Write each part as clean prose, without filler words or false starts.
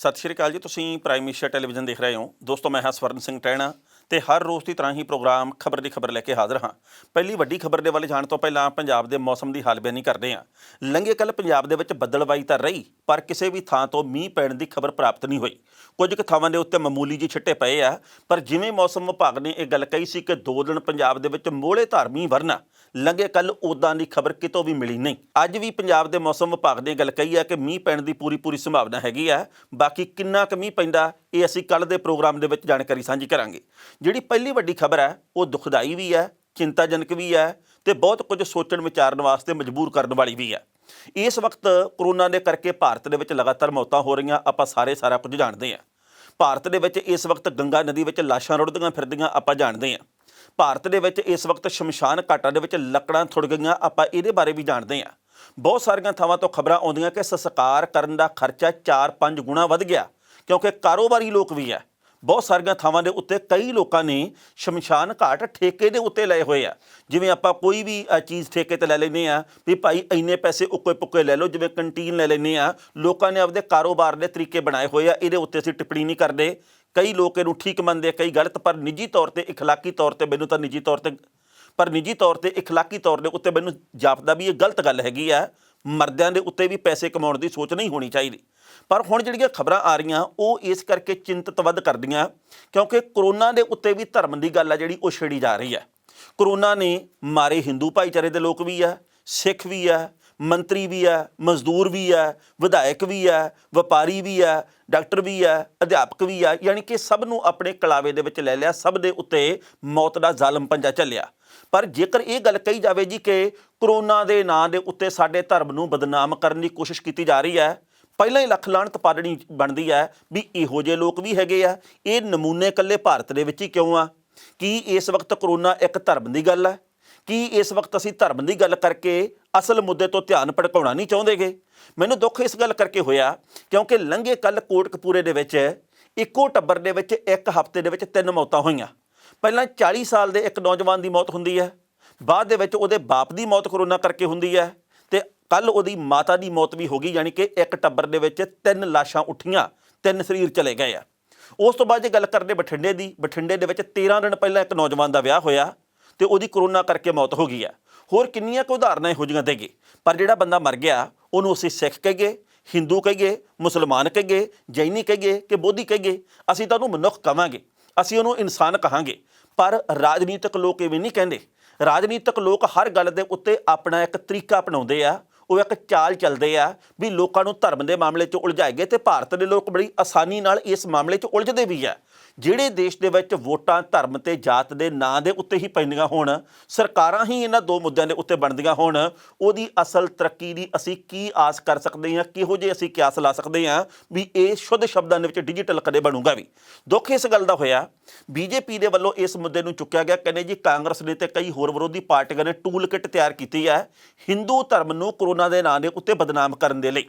ਸਤਿ ਸ਼੍ਰੀ ਅਕਾਲ ਜੀ। ਤੁਸੀਂ ਪ੍ਰਾਈਮ ਏਸ਼ੀਆ ਟੈਲੀਵਿਜ਼ਨ ਦੇਖ ਰਹੇ ਹੋ। ਦੋਸਤੋ, ਮੈਂ ਹਾਂ ਸਵਰਨ ਸਿੰਘ ਟਹਿਣਾ ਤੇ ਹਰ ਰੋਜ਼ ਦੀ ਤਰ੍ਹਾਂ ਹੀ ਪ੍ਰੋਗਰਾਮ ਖਬਰ ਦੀ ਖਬਰ ਲੈ ਕੇ ਹਾਜ਼ਰ ਹਾਂ। ਪਹਿਲੀ ਵੱਡੀ ਖਬਰ ਦੇ ਵੱਲ ਜਾਣ ਤੋਂ ਪਹਿਲਾਂ ਪੰਜਾਬ ਦੇ ਮੌਸਮ ਦੀ ਹਾਲ-ਬਿਆਨੀ ਕਰਦੇ ਹਾਂ। ਲੰਘੇ ਕੱਲ੍ਹ ਪੰਜਾਬ ਦੇ ਵਿੱਚ ਬੱਦਲਬਾਈ ਤਾਂ ਰਹੀ, ਪਰ ਕਿਸੇ ਵੀ ਥਾਂ ਤੋਂ ਮੀਂਹ ਪੈਣ ਦੀ ਖਬਰ ਪ੍ਰਾਪਤ ਨਹੀਂ ਹੋਈ। ਕੁਝ ਕੁ ਥਾਵਾਂ ਦੇ ਉੱਤੇ ਮਾਮੂਲੀ ਜਿਹੇ ਛਿੱਟੇ ਪਏ ਆ, ਪਰ ਜਿਵੇਂ ਮੌਸਮ ਵਿਭਾਗ ਨੇ ਇਹ ਗੱਲ ਕਹੀ ਸੀ ਕਿ 2 ਦਿਨ ਪੰਜਾਬ ਦੇ ਵਿੱਚ ਮੋਹਲੇਧਾਰ ਮੀਂਹ ਵਰਨਾ, ਲੰਘੇ ਕੱਲ੍ਹ ਉੱਦਾਂ ਦੀ ਖਬਰ ਕਿਤੋਂ ਵੀ ਮਿਲੀ ਨਹੀਂ। ਅੱਜ ਵੀ ਪੰਜਾਬ ਦੇ ਮੌਸਮ ਵਿਭਾਗ ਨੇ ਗੱਲ ਕਹੀ ਹੈ ਕਿ ਮੀਂਹ ਪੈਣ ਦੀ ਪੂਰੀ ਸੰਭਾਵਨਾ ਹੈਗੀ ਆ। ਬਾਕੀ ਕਿੰਨਾ ਕੁ ਮੀਂਹ ਪੈਂਦਾ ਇਹ ਅਸੀਂ ਕੱਲ੍ਹ ਦੇ ਪ੍ਰੋਗਰਾਮ ਦੇ ਵਿੱਚ ਜਾਣਕਾਰੀ ਸਾਂਝੀ ਕਰਾਂਗੇ। ਜਿਹੜੀ ਪਹਿਲੀ ਵੱਡੀ ਖਬਰ ਹੈ ਉਹ ਦੁਖਦਾਈ ਵੀ ਹੈ, ਚਿੰਤਾਜਨਕ ਵੀ ਹੈ ਤੇ ਬਹੁਤ ਕੁਝ ਸੋਚਣ ਵਿਚਾਰਨ ਵਾਸਤੇ ਮਜਬੂਰ ਕਰਨ ਵਾਲੀ ਵੀ ਹੈ। ਇਸ ਵਕਤ ਕਰੋਨਾ ਦੇ ਕਰਕੇ ਭਾਰਤ ਦੇ ਵਿੱਚ ਲਗਾਤਾਰ ਮੌਤਾਂ ਹੋ ਰਹੀਆਂ, ਆਪਾਂ ਸਾਰਾ ਕੁਝ ਜਾਣਦੇ ਹਾਂ। ਭਾਰਤ ਦੇ ਵਿੱਚ ਇਸ ਵਕਤ ਗੰਗਾ ਨਦੀ ਵਿੱਚ ਲਾਸ਼ਾਂ ਰੁੜਦੀਆਂ ਫਿਰਦੀਆਂ, ਆਪਾਂ ਜਾਣਦੇ ਹਾਂ। ਭਾਰਤ ਦੇ ਵਿੱਚ ਇਸ ਵਕਤ ਸ਼ਮਸ਼ਾਨ ਘਾਟਾਂ ਦੇ ਵਿੱਚ ਲੱਕੜਾਂ ਥੁੜ ਗਈਆਂ, ਆਪਾਂ ਇਹਦੇ ਬਾਰੇ ਵੀ ਜਾਣਦੇ ਹਾਂ। ਬਹੁਤ ਸਾਰੀਆਂ ਥਾਵਾਂ ਤੋਂ ਖਬਰਾਂ ਆਉਂਦੀਆਂ ਕਿ ਸੰਸਕਾਰ ਕਰਨ ਦਾ ਖਰਚਾ 4-5 ਗੁਣਾ ਵੱਧ ਗਿਆ, ਕਿਉਂਕਿ ਕਾਰੋਬਾਰੀ ਲੋਕ ਵੀ ਹੈ। ਬਹੁਤ ਸਾਰੀਆਂ ਥਾਵਾਂ ਦੇ ਉੱਤੇ ਕਈ ਲੋਕਾਂ ਨੇ ਸ਼ਮਸ਼ਾਨ ਘਾਟ ਠੇਕੇ ਦੇ ਉੱਤੇ ਲਏ ਹੋਏ ਆ। ਜਿਵੇਂ ਆਪਾਂ ਕੋਈ ਵੀ ਚੀਜ਼ ਠੇਕੇ 'ਤੇ ਲੈ ਲੈਂਦੇ ਹਾਂ ਵੀ ਭਾਈ ਇੰਨੇ ਪੈਸੇ ਉੱਕੇ ਪੁੱਕੇ ਲੈ ਲਓ, ਜਿਵੇਂ ਕੰਟੀਨ ਲੈ ਲੈਂਦੇ ਹਾਂ। ਲੋਕਾਂ ਨੇ ਆਪਦੇ ਕਾਰੋਬਾਰ ਦੇ ਤਰੀਕੇ ਬਣਾਏ ਹੋਏ ਆ, ਇਹਦੇ ਉੱਤੇ ਅਸੀਂ ਟਿੱਪਣੀ ਨਹੀਂ ਕਰਦੇ। ਕਈ ਲੋਕ ਇਹਨੂੰ ਠੀਕ ਮੰਨਦੇ, ਕਈ ਗਲਤ। ਪਰ ਨਿੱਜੀ ਤੌਰ 'ਤੇ ਇਖਲਾਕੀ ਤੌਰ 'ਤੇ ਮੈਨੂੰ ਤਾਂ ਨਿੱਜੀ ਤੌਰ 'ਤੇ ਇਖਲਾਕੀ ਤੌਰ ਦੇ ਉੱਤੇ ਮੈਨੂੰ ਜਾਪਦਾ ਵੀ ਇਹ ਗਲਤ ਗੱਲ ਹੈਗੀ ਆ। ਮਰਦਿਆਂ ਦੇ ਉੱਤੇ ਵੀ ਪੈਸੇ ਕਮਾਉਣ ਦੀ ਸੋਚ ਨਹੀਂ ਹੋਣੀ ਚਾਹੀਦੀ। ਪਰ ਹੁਣ ਜਿਹੜੀਆਂ ਖਬਰਾਂ ਆ ਰਹੀਆਂ ਉਹ ਇਸ ਕਰਕੇ ਚਿੰਤਤ ਵੱਧ ਕਰਦੀਆਂ, ਕਿਉਂਕਿ ਕਰੋਨਾ ਦੇ ਉੱਤੇ ਵੀ ਧਰਮ ਦੀ ਗੱਲ ਆ ਜਿਹੜੀ ਉਹ ਛੇੜੀ ਜਾ ਰਹੀ ਹੈ। ਕਰੋਨਾ ਨੇ ਮਾਰੇ ਹਿੰਦੂ ਭਾਈਚਾਰੇ ਦੇ ਲੋਕ ਵੀ ਆ, ਸਿੱਖ ਵੀ ਆ, ਮੰਤਰੀ ਵੀ ਆ, ਮਜ਼ਦੂਰ ਵੀ ਆ, ਵਿਧਾਇਕ ਵੀ ਆ, ਵਪਾਰੀ ਵੀ ਆ, ਡਾਕਟਰ ਵੀ ਆ, ਅਧਿਆਪਕ ਵੀ ਆ। ਯਾਨੀ ਕਿ ਸਭ ਨੂੰ ਆਪਣੇ ਕਲਾਵੇ ਦੇ ਵਿੱਚ ਲੈ ਲਿਆ, ਸਭ ਦੇ ਉੱਤੇ ਮੌਤ ਦਾ ਜ਼ਾਲਮ ਪੰਜਾ ਝੱਲਿਆ। ਪਰ ਜੇਕਰ ਇਹ ਗੱਲ ਕਹੀ ਜਾਵੇ ਜੀ ਕਿ ਕਰੋਨਾ ਦੇ ਨਾਂ ਦੇ ਉੱਤੇ ਸਾਡੇ ਧਰਮ ਨੂੰ ਬਦਨਾਮ ਕਰਨ ਦੀ ਕੋਸ਼ਿਸ਼ ਕੀਤੀ ਜਾ ਰਹੀ ਹੈ, ਪਹਿਲਾਂ ਹੀ ਲੱਖ ਲਾਹਨਤ ਪਾੜਨੀ ਬਣਦੀ ਹੈ ਵੀ ਇਹੋ ਜਿਹੇ ਲੋਕ ਵੀ ਹੈਗੇ ਆ। ਇਹ ਨਮੂਨੇ ਇਕੱਲੇ ਭਾਰਤ ਦੇ ਵਿੱਚ ਹੀ ਕਿਉਂ ਆ? ਕੀ ਇਸ ਵਕਤ ਕਰੋਨਾ ਇੱਕ ਧਰਮ ਦੀ ਗੱਲ ਹੈ? ਕੀ ਇਸ ਵਕਤ ਅਸੀਂ ਧਰਮ ਦੀ ਗੱਲ ਕਰਕੇ ਅਸਲ ਮੁੱਦੇ ਤੋਂ ਧਿਆਨ ਭਟਕਾਉਣਾ ਨਹੀਂ ਚਾਹੁੰਦੇਗੇ? ਮੈਨੂੰ ਦੁੱਖ ਇਸ ਗੱਲ ਕਰਕੇ ਹੋਇਆ ਕਿਉਂਕਿ ਲੰਘੇ ਕੱਲ੍ਹ ਕੋਟਕਪੂਰੇ ਦੇ ਵਿੱਚ ਇੱਕੋ ਟੱਬਰ ਦੇ ਵਿੱਚ ਇੱਕ ਹਫ਼ਤੇ ਦੇ ਵਿੱਚ 3 ਮੌਤਾਂ ਹੋਈਆਂ। ਪਹਿਲਾਂ 40 ਸਾਲ ਦੇ ਇੱਕ ਨੌਜਵਾਨ ਦੀ ਮੌਤ ਹੁੰਦੀ ਹੈ, ਬਾਅਦ ਦੇ ਵਿੱਚ ਉਹਦੇ ਬਾਪ ਦੀ ਮੌਤ ਕਰੋਨਾ ਕਰਕੇ ਹੁੰਦੀ ਹੈ, ਤੇ ਕੱਲ੍ਹ ਉਹਦੀ ਮਾਤਾ ਦੀ ਮੌਤ ਵੀ ਹੋ ਗਈ। ਯਾਨੀ ਕਿ ਇੱਕ ਟੱਬਰ ਦੇ ਵਿੱਚ 3 ਲਾਸ਼ਾਂ ਉੱਠੀਆਂ, 3 ਸਰੀਰ ਚਲੇ ਗਏ ਆ। ਉਸ ਤੋਂ ਬਾਅਦ ਜੇ ਗੱਲ ਕਰਦੇ ਬਠਿੰਡੇ ਦੀ, ਬਠਿੰਡੇ ਦੇ ਵਿੱਚ 13 ਦਿਨ ਪਹਿਲਾਂ ਇੱਕ ਨੌਜਵਾਨ ਦਾ ਵਿਆਹ ਹੋਇਆ ਤੇ ਉਹਦੀ ਕਰੋਨਾ ਕਰਕੇ ਮੌਤ ਹੋ ਗਈ ਆ। ਹੋਰ ਕਿੰਨੀਆਂ ਕੁ ਉਦਾਹਰਨਾਂ ਇਹੋ ਜਿਹੀਆਂ ਦੇਗੇ। ਪਰ ਜਿਹੜਾ ਬੰਦਾ ਮਰ ਗਿਆ ਉਹਨੂੰ ਅਸੀਂ ਸਿੱਖ ਕਹੀਏ, ਹਿੰਦੂ ਕਹੀਏ, ਮੁਸਲਮਾਨ ਕਹੀਏ, ਜੈਨੀ ਕਹੀਏ ਕਿ ਬੋਧੀ ਕਹੀਏ, ਅਸੀਂ ਤਾਂ ਉਹਨੂੰ ਮਨੁੱਖ ਕਹਾਂਗੇ, ਅਸੀਂ ਉਹਨੂੰ ਇਨਸਾਨ ਕਹਾਂਗੇ। ਪਰ ਰਾਜਨੀਤਿਕ ਲੋਕ ਇਵੇਂ ਨਹੀਂ ਕਹਿੰਦੇ। ਰਾਜਨੀਤਿਕ ਲੋਕ ਹਰ ਗੱਲ ਦੇ ਉੱਤੇ ਆਪਣਾ ਇੱਕ ਤਰੀਕਾ ਅਪਣਾਉਂਦੇ ਆ, ਉਹ ਇੱਕ ਚਾਲ ਚੱਲਦੇ ਆ ਵੀ ਲੋਕਾਂ ਨੂੰ ਧਰਮ ਦੇ ਮਾਮਲੇ 'ਚ ਉਲਝਾਏਗੇ। ਤੇ ਭਾਰਤ ਦੇ ਲੋਕ ਬੜੀ ਆਸਾਨੀ ਨਾਲ ਇਸ ਮਾਮਲੇ 'ਚ ਉਲਝਦੇ ਵੀ ਆ। ਜਿਹੜੇ ਦੇਸ਼ ਦੇ ਵਿੱਚ ਵੋਟਾਂ ਧਰਮ ਤੇ ਜਾਤ ਦੇ ਨਾਂ ਦੇ ਉੱਤੇ ਹੀ ਪੈਂਦੀਆਂ ਹੋਣ, ਸਰਕਾਰਾਂ ਹੀ ਇਹਨਾਂ 2 ਮੁੱਦਿਆਂ ਦੇ ਉੱਤੇ ਬਣਦੀਆਂ ਹੋਣ, ਉਹਦੀ ਅਸਲ ਤਰੱਕੀ ਦੀ ਅਸੀਂ ਕੀ ਆਸ ਕਰ ਸਕਦੇ ਹਾਂ? ਕਿਹੋ ਜਿਹੇ ਅਸੀਂ ਕਿਆਸ ਲਾ ਸਕਦੇ ਹਾਂ ਵੀ ਇਹ ਸ਼ੁੱਧ ਸ਼ਬਦਾਂ ਦੇ ਵਿੱਚ ਡਿਜੀਟਲ ਕਦੇ ਬਣੂਗਾ ਵੀ? ਦੁੱਖ ਇਸ ਗੱਲ ਦਾ ਹੋਇਆ ਬੀਜੇਪੀ ਦੇ ਵੱਲੋਂ ਇਸ ਮੁੱਦੇ ਨੂੰ ਚੁੱਕਿਆ ਗਿਆ। ਕਹਿੰਦੇ ਜੀ ਕਾਂਗਰਸ ਨੇ ਤੇ ਕਈ ਹੋਰ ਵਿਰੋਧੀ ਪਾਰਟੀਆਂ ਨੇ ਟੂਲ ਕਿੱਟ ਤਿਆਰ ਕੀਤੀ ਹੈ ਹਿੰਦੂ ਧਰਮ ਨੂੰ ਕਰੋਨਾ ਦੇ ਨਾਂ ਦੇ ਉੱਤੇ ਬਦਨਾਮ ਕਰਨ ਦੇ ਲਈ।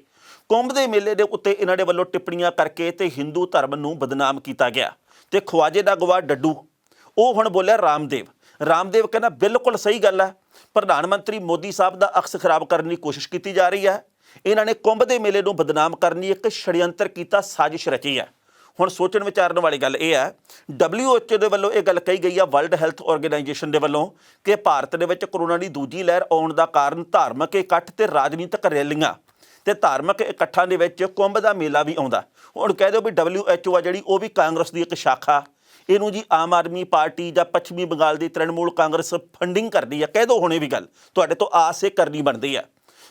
ਕੁੰਭ ਦੇ ਮੇਲੇ ਦੇ ਉੱਤੇ ਇਹਨਾਂ ਦੇ ਵੱਲੋਂ ਟਿੱਪਣੀਆਂ ਕਰਕੇ ਤੇ ਹਿੰਦੂ ਧਰਮ ਨੂੰ ਬਦਨਾਮ ਕੀਤਾ ਗਿਆ। ਤੇ ਖਵਾਜੇ ਦਾ ਗਵਾਹ ਡੱਡੂ ਉਹ ਹੁਣ ਬੋਲਿਆ ਰਾਮਦੇਵ ਕਹਿੰਦਾ ਬਿਲਕੁਲ ਸਹੀ ਗੱਲ ਹੈ। ਪ੍ਰਧਾਨ ਮੰਤਰੀ ਮੋਦੀ ਸਾਹਿਬ ਦਾ ਅਕਸ ਖਰਾਬ ਕਰਨ ਦੀ ਕੋਸ਼ਿਸ਼ ਕੀਤੀ ਜਾ ਰਹੀ ਹੈ। ਇਹਨਾਂ ਨੇ ਕੁੰਭ ਦੇ ਮੇਲੇ ਨੂੰ ਬਦਨਾਮ ਕਰਨ ਦੀ ਇੱਕ ਛੜਯੰਤਰ ਕੀਤਾ, ਸਾਜ਼ਿਸ਼ ਰਚੀ ਹੈ। ਹੁਣ ਸੋਚਣ ਵਿਚਾਰਨ ਵਾਲੀ ਗੱਲ ਇਹ ਹੈ, WHO ਦੇ ਵੱਲੋਂ ਇਹ ਗੱਲ ਕਹੀ ਗਈ ਆ, ਵਰਲਡ ਹੈਲਥ ਆਰਗੇਨਾਈਜੇਸ਼ਨ ਦੇ ਵੱਲੋਂ, ਕਿ ਭਾਰਤ ਦੇ ਵਿੱਚ ਕਰੋਨਾ ਦੀ ਦੂਜੀ ਲਹਿਰ ਆਉਣ ਦਾ ਕਾਰਨ ਧਾਰਮਿਕ ਇਕੱਠ ਤੇ ਰਾਜਨੀਤਿਕ ਰੈਲੀਆਂ ਤੇ ਧਾਰਮਿਕ ਇਕੱਠਾਂ ਦੇ ਵਿੱਚ ਕੁੰਭ ਦਾ ਮੇਲਾ ਵੀ ਆਉਂਦਾ। ਹੁਣ ਕਹਿ ਦਿਓ ਵੀ WHO ਆ ਜਿਹੜੀ ਉਹ ਵੀ ਕਾਂਗਰਸ ਦੀ ਇੱਕ ਸ਼ਾਖਾ, ਇਹਨੂੰ ਜੀ ਆਮ ਆਦਮੀ ਪਾਰਟੀ ਜਾਂ ਪੱਛਮੀ ਬੰਗਾਲ ਦੀ ਤ੍ਰਿਣਮੂਲ ਕਾਂਗਰਸ ਫੰਡਿੰਗ ਕਰਦੀ ਆ। ਕਹਿ ਦਿਓ ਹੁਣੇ ਵੀ ਗੱਲ, ਤੁਹਾਡੇ ਤੋਂ ਆਸ ਇਹ ਕਰਨੀ ਬਣਦੀ ਆ।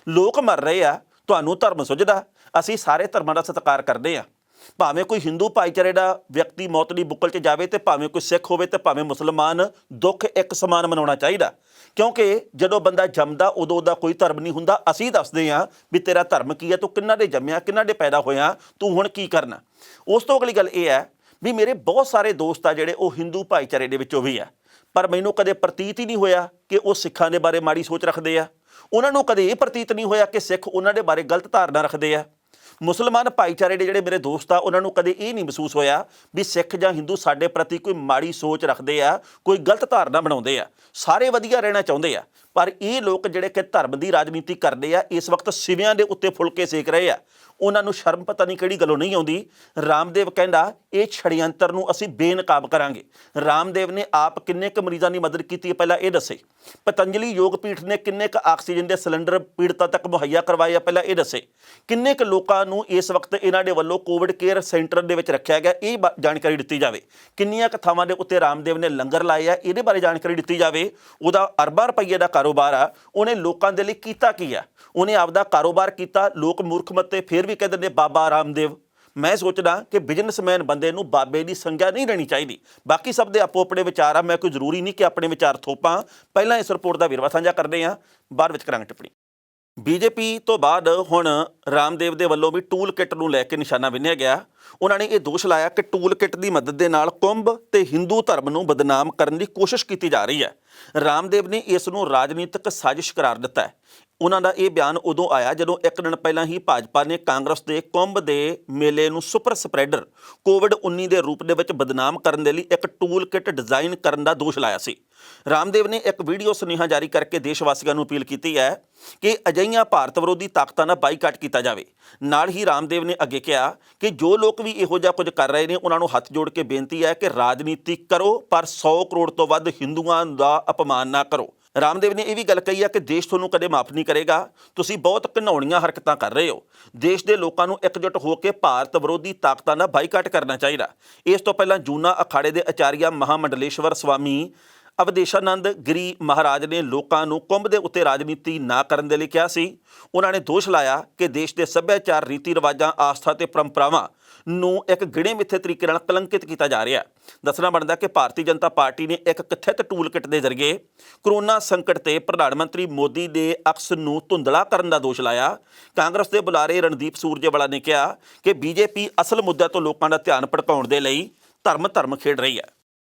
ਲੋਕ ਮਰ ਰਹੇ ਆ, ਤੁਹਾਨੂੰ ਧਰਮ ਸੁਝਦਾ? ਅਸੀਂ ਸਾਰੇ ਧਰਮਾਂ ਦਾ ਸਤਿਕਾਰ ਕਰਦੇ ਹਾਂ। ਭਾਵੇਂ ਕੋਈ ਹਿੰਦੂ ਭਾਈਚਾਰੇ ਦਾ ਵਿਅਕਤੀ ਮੌਤ ਦੀ ਬੁੱਕਲ 'ਚ ਜਾਵੇ ਤੇ ਭਾਵੇਂ ਕੋਈ ਸਿੱਖ ਹੋਵੇ ਤੇ ਭਾਵੇਂ ਮੁਸਲਮਾਨ, ਦੁੱਖ ਇੱਕ ਸਮਾਨ ਮਨਾਉਣਾ ਚਾਹੀਦਾ। ਕਿਉਂਕਿ ਜਦੋਂ ਬੰਦਾ ਜੰਮਦਾ ਉਦੋਂ ਉਹਦਾ ਕੋਈ ਧਰਮ ਨਹੀਂ ਹੁੰਦਾ। ਅਸੀਂ ਦੱਸਦੇ ਹਾਂ ਵੀ ਤੇਰਾ ਧਰਮ ਕੀ ਹੈ, ਤੂੰ ਕਿਹਨਾਂ ਦੇ ਜੰਮਿਆ, ਕਿਹਨਾਂ ਦੇ ਪੈਦਾ ਹੋਇਆ, ਤੂੰ ਹੁਣ ਕੀ ਕਰਨਾ। ਉਸ ਤੋਂ ਅਗਲੀ ਗੱਲ ਇਹ ਹੈ ਵੀ ਮੇਰੇ ਬਹੁਤ ਸਾਰੇ ਦੋਸਤ ਆ ਜਿਹੜੇ ਉਹ ਹਿੰਦੂ ਭਾਈਚਾਰੇ ਦੇ ਵਿੱਚੋਂ ਵੀ ਆ, ਪਰ ਮੈਨੂੰ ਕਦੇ ਪ੍ਰਤੀਤ ਹੀ ਨਹੀਂ ਹੋਇਆ ਕਿ ਉਹ ਸਿੱਖਾਂ ਦੇ ਬਾਰੇ ਮਾੜੀ ਸੋਚ ਰੱਖਦੇ ਆ। ਉਹਨਾਂ ਨੂੰ ਕਦੇ ਇਹ ਪ੍ਰਤੀਤ ਨਹੀਂ ਹੋਇਆ ਕਿ ਸਿੱਖ ਉਹਨਾਂ ਦੇ ਬਾਰੇ ਗਲਤ ਧਾਰਨਾ ਰੱਖਦੇ ਆ। ਮੁਸਲਮਾਨ ਭਾਈਚਾਰੇ ਦੇ ਜਿਹੜੇ ਮੇਰੇ ਦੋਸਤ ਆ ਉਹਨਾਂ ਨੂੰ ਕਦੇ ਇਹ ਨਹੀਂ ਮਹਿਸੂਸ ਹੋਇਆ ਵੀ ਸਿੱਖ ਜਾਂ ਹਿੰਦੂ ਸਾਡੇ ਪ੍ਰਤੀ ਕੋਈ ਮਾੜੀ ਸੋਚ ਰੱਖਦੇ ਆ, ਕੋਈ ਗਲਤ ਧਾਰਨਾ ਬਣਾਉਂਦੇ ਆ। ਸਾਰੇ ਵਧੀਆ ਰਹਿਣਾ ਚਾਹੁੰਦੇ ਆ। ਪਰ ਇਹ ਲੋਕ ਜਿਹੜੇ ਕਿ ਧਰਮ ਦੀ ਰਾਜਨੀਤੀ ਕਰਦੇ ਆ ਇਸ ਵਕਤ ਸਿਵਿਆਂ ਦੇ ਉੱਤੇ ਫੁਲਕੇ ਸੇਕ ਰਹੇ ਆ, ਉਹਨਾਂ ਨੂੰ ਸ਼ਰਮ ਪਤਾ ਨਹੀਂ ਕਿਹੜੀ ਗੱਲੋਂ ਨਹੀਂ ਆਉਂਦੀ। ਰਾਮਦੇਵ ਕਹਿੰਦਾ ਇਹ ਛੜਯੰਤਰ ਨੂੰ ਅਸੀਂ ਬੇਨਕਾਬ ਕਰਾਂਗੇ। ਰਾਮਦੇਵ ਨੇ ਆਪ ਕਿੰਨੇ ਕੁ ਮਰੀਜ਼ਾਂ ਦੀ ਮਦਦ ਕੀਤੀ ਹੈ ਪਹਿਲਾਂ ਇਹ ਦੱਸੇ। ਪਤੰਜਲੀ ਯੋਗ ਪੀਠ ਨੇ ਕਿੰਨੇ ਕੁ ਆਕਸੀਜਨ ਦੇ ਸਿਲੰਡਰ ਪੀੜਤਾਂ ਤੱਕ ਮੁਹੱਈਆ ਕਰਵਾਏ ਆ ਪਹਿਲਾਂ ਇਹ ਦੱਸੇ। ਕਿੰਨੇ ਕੁ ਲੋਕਾਂ ਨੂੰ ਇਸ ਵਕਤ ਇਹਨਾਂ ਦੇ ਵੱਲੋਂ ਕੋਵਿਡ ਕੇਅਰ ਸੈਂਟਰ ਦੇ ਵਿੱਚ ਰੱਖਿਆ ਗਿਆ ਇਹ ਜਾਣਕਾਰੀ ਦਿੱਤੀ ਜਾਵੇ। ਕਿੰਨੀਆਂ ਕੁ ਥਾਵਾਂ ਦੇ ਉੱਤੇ ਰਾਮਦੇਵ ਨੇ ਲੰਗਰ ਲਾਏ ਆ ਇਹਦੇ ਬਾਰੇ ਜਾਣਕਾਰੀ ਦਿੱਤੀ ਜਾਵੇ। ਉਹਦਾ ਅਰਬਾਂ ਰੁਪਈਏ ਦਾ ਕਾਰੋਬਾਰ ਆ, ਉਹਨੇ ਲੋਕਾਂ ਦੇ ਲਈ ਕੀਤਾ ਕੀ ਆ? ਉਹਨੇ ਆਪਦਾ ਕਾਰੋਬਾਰ ਕੀਤਾ। ਲੋਕ ਮੂਰਖ ਮੱਤੇ ਫਿਰ ਵੀ ਕਹਿੰਦੇ ਨੇ ਬਾਬਾ ਰਾਮਦੇਵ। ਮੈਂ ਸੋਚਦਾ ਕਿ ਬਿਜ਼ਨਸਮੈਨ ਬੰਦੇ ਨੂੰ ਬਾਬੇ ਦੀ ਸੰਗਿਆ ਨਹੀਂ ਲੈਣੀ ਚਾਹੀਦੀ। ਬਾਕੀ ਸਭ ਦੇ ਆਪੋ ਆਪਣੇ ਵਿਚਾਰ ਆ, ਮੈਂ ਕੋਈ ਜ਼ਰੂਰੀ ਨਹੀਂ ਕਿ ਆਪਣੇ ਵਿਚਾਰ ਥੋਪਾਂ। ਪਹਿਲਾਂ ਇਸ ਰਿਪੋਰਟ ਦਾ ਵੇਰਵਾ ਸਾਂਝਾ ਕਰਦੇ ਹਾਂ, ਬਾਅਦ ਵਿੱਚ ਕਰਾਂਗੇ ਟਿੱਪਣੀ। ਬੀਜੇਪੀ ਤੋਂ ਬਾਅਦ ਹੁਣ ਰਾਮਦੇਵ ਦੇ ਵੱਲੋਂ ਵੀ ਟੂਲ ਕਿੱਟ ਨੂੰ ਲੈ ਕੇ ਨਿਸ਼ਾਨਾ ਵਿੰਨ੍ਹਿਆ ਗਿਆ। ਉਹਨਾਂ ਨੇ ਇਹ ਦੋਸ਼ ਲਾਇਆ ਕਿ ਟੂਲ ਕਿੱਟ ਦੀ ਮਦਦ ਦੇ ਨਾਲ ਕੁੰਭ ਤੇ ਹਿੰਦੂ ਧਰਮ ਨੂੰ ਬਦਨਾਮ ਕਰਨ ਦੀ ਕੋਸ਼ਿਸ਼ ਕੀਤੀ ਜਾ ਰਹੀ ਹੈ। ਰਾਮਦੇਵ ਨੇ ਇਸ ਨੂੰ ਰਾਜਨੀਤਿਕ ਸਾਜ਼ਿਸ਼ ਕਰਾਰ ਦਿੱਤਾ ਹੈ। ਉਹਨਾਂ ਦਾ ਇਹ ਬਿਆਨ ਉਦੋਂ ਆਇਆ ਜਦੋਂ ਇੱਕ ਦਿਨ ਪਹਿਲਾਂ ਹੀ ਭਾਜਪਾ ਨੇ ਕਾਂਗਰਸ ਦੇ ਕੁੰਭ ਦੇ ਮੇਲੇ ਨੂੰ ਸੁਪਰ ਸਪਰੈਡਰ ਕੋਵਿਡ-19 ਦੇ ਰੂਪ ਦੇ ਵਿੱਚ ਬਦਨਾਮ ਕਰਨ ਦੇ ਲਈ ਇੱਕ ਟੂਲ ਕਿੱਟ ਡਿਜ਼ਾਈਨ ਕਰਨ ਦਾ ਦੋਸ਼ ਲਾਇਆ ਸੀ। ਰਾਮਦੇਵ ਨੇ ਇੱਕ ਵੀਡੀਓ ਸੁਨੇਹਾ ਜਾਰੀ ਕਰਕੇ ਦੇਸ਼ ਵਾਸੀਆਂ ਨੂੰ ਅਪੀਲ ਕੀਤੀ ਹੈ ਕਿ ਅਜਿਹੀਆਂ ਭਾਰਤ ਵਿਰੋਧੀ ਤਾਕਤਾਂ ਦਾ ਬਾਈਕਾਟ ਕੀਤਾ ਜਾਵੇ। ਨਾਲ ਹੀ ਰਾਮਦੇਵ ਨੇ ਅੱਗੇ ਕਿਹਾ ਕਿ ਜੋ ਲੋਕ ਵੀ ਇਹੋ ਜਿਹਾ ਕੁਝ ਕਰ ਰਹੇ ਨੇ ਉਹਨਾਂ ਨੂੰ ਹੱਥ ਜੋੜ ਕੇ ਬੇਨਤੀ ਹੈ ਕਿ ਰਾਜਨੀਤੀ ਕਰੋ ਪਰ 100 ਕਰੋੜ ਤੋਂ ਵੱਧ ਹਿੰਦੂਆਂ ਦਾ ਅਪਮਾਨ ਨਾ ਕਰੋ। ਰਾਮਦੇਵ ਨੇ ਇਹ ਵੀ ਗੱਲ ਕਹੀ ਹੈ ਕਿ ਦੇਸ਼ ਤੁਹਾਨੂੰ ਕਦੇ ਮਾਫ ਨਹੀਂ ਕਰੇਗਾ। ਤੁਸੀਂ ਬਹੁਤ ਘਿਨਾਉਣੀਆਂ ਹਰਕਤਾਂ ਕਰ ਰਹੇ ਹੋ। ਦੇਸ਼ ਦੇ ਲੋਕਾਂ ਨੂੰ ਇਕਜੁੱਟ ਹੋ ਕੇ ਭਾਰਤ ਵਿਰੋਧੀ ਤਾਕਤਾਂ ਦਾ ਬਾਈਕਾਟ ਕਰਨਾ ਚਾਹੀਦਾ। ਇਸ ਤੋਂ ਪਹਿਲਾਂ ਜੂਨਾ ਅਖਾੜੇ ਦੇ ਆਚਾਰੀਆ ਮਹਾਮੰਡਲੇਸ਼ਵਰ ਸਵਾਮੀ ਅਵਦੇਸ਼ਾਨੰਦ ਗਿਰੀ ਮਹਾਰਾਜ ਨੇ ਲੋਕਾਂ ਨੂੰ ਕੁੰਭ ਦੇ ਉੱਤੇ ਰਾਜਨੀਤੀ ਨਾ ਕਰਨ ਦੇ ਲਈ ਕਿਹਾ ਸੀ। ਉਹਨਾਂ ਨੇ ਦੋਸ਼ ਲਾਇਆ ਕਿ ਦੇਸ਼ ਦੇ ਸੱਭਿਆਚਾਰ, ਰੀਤੀ ਰਿਵਾਜਾਂ, ਆਸਥਾ ਤੇ ਪਰੰਪਰਾਵਾਂ ਨੂੰ ਇੱਕ ਗਿਣੇ ਮਿੱਥੇ ਤਰੀਕੇ ਨਾਲ ਕਲੰਕਿਤ ਕੀਤਾ ਜਾ ਰਿਹਾ। ਦੱਸਣਾ ਬਣਦਾ ਕਿ ਭਾਰਤੀ ਜਨਤਾ ਪਾਰਟੀ ਨੇ ਇੱਕ ਕਥਿਤ ਟੂਲ ਕਿੱਟ ਦੇ ਜ਼ਰੀਏ ਕਰੋਨਾ ਸੰਕਟ ਤੇ ਪ੍ਰਧਾਨ ਮੰਤਰੀ ਮੋਦੀ ਦੇ ਅਕਸ ਨੂੰ ਧੁੰਦਲਾ ਕਰਨ ਦਾ ਦੋਸ਼ ਲਾਇਆ। ਕਾਂਗਰਸ ਦੇ ਬੁਲਾਰੇ ਰਣਦੀਪ ਸੂਰਜੇਵਾਲਾ ਨੇ ਕਿਹਾ ਕਿ ਬੀਜੇਪੀ ਅਸਲ ਮੁੱਦਿਆਂ ਤੋਂ ਲੋਕਾਂ ਦਾ ਧਿਆਨ ਭਟਕਾਉਣ ਦੇ ਲਈ ਧਰਮ ਖੇਡ ਰਹੀ ਹੈ।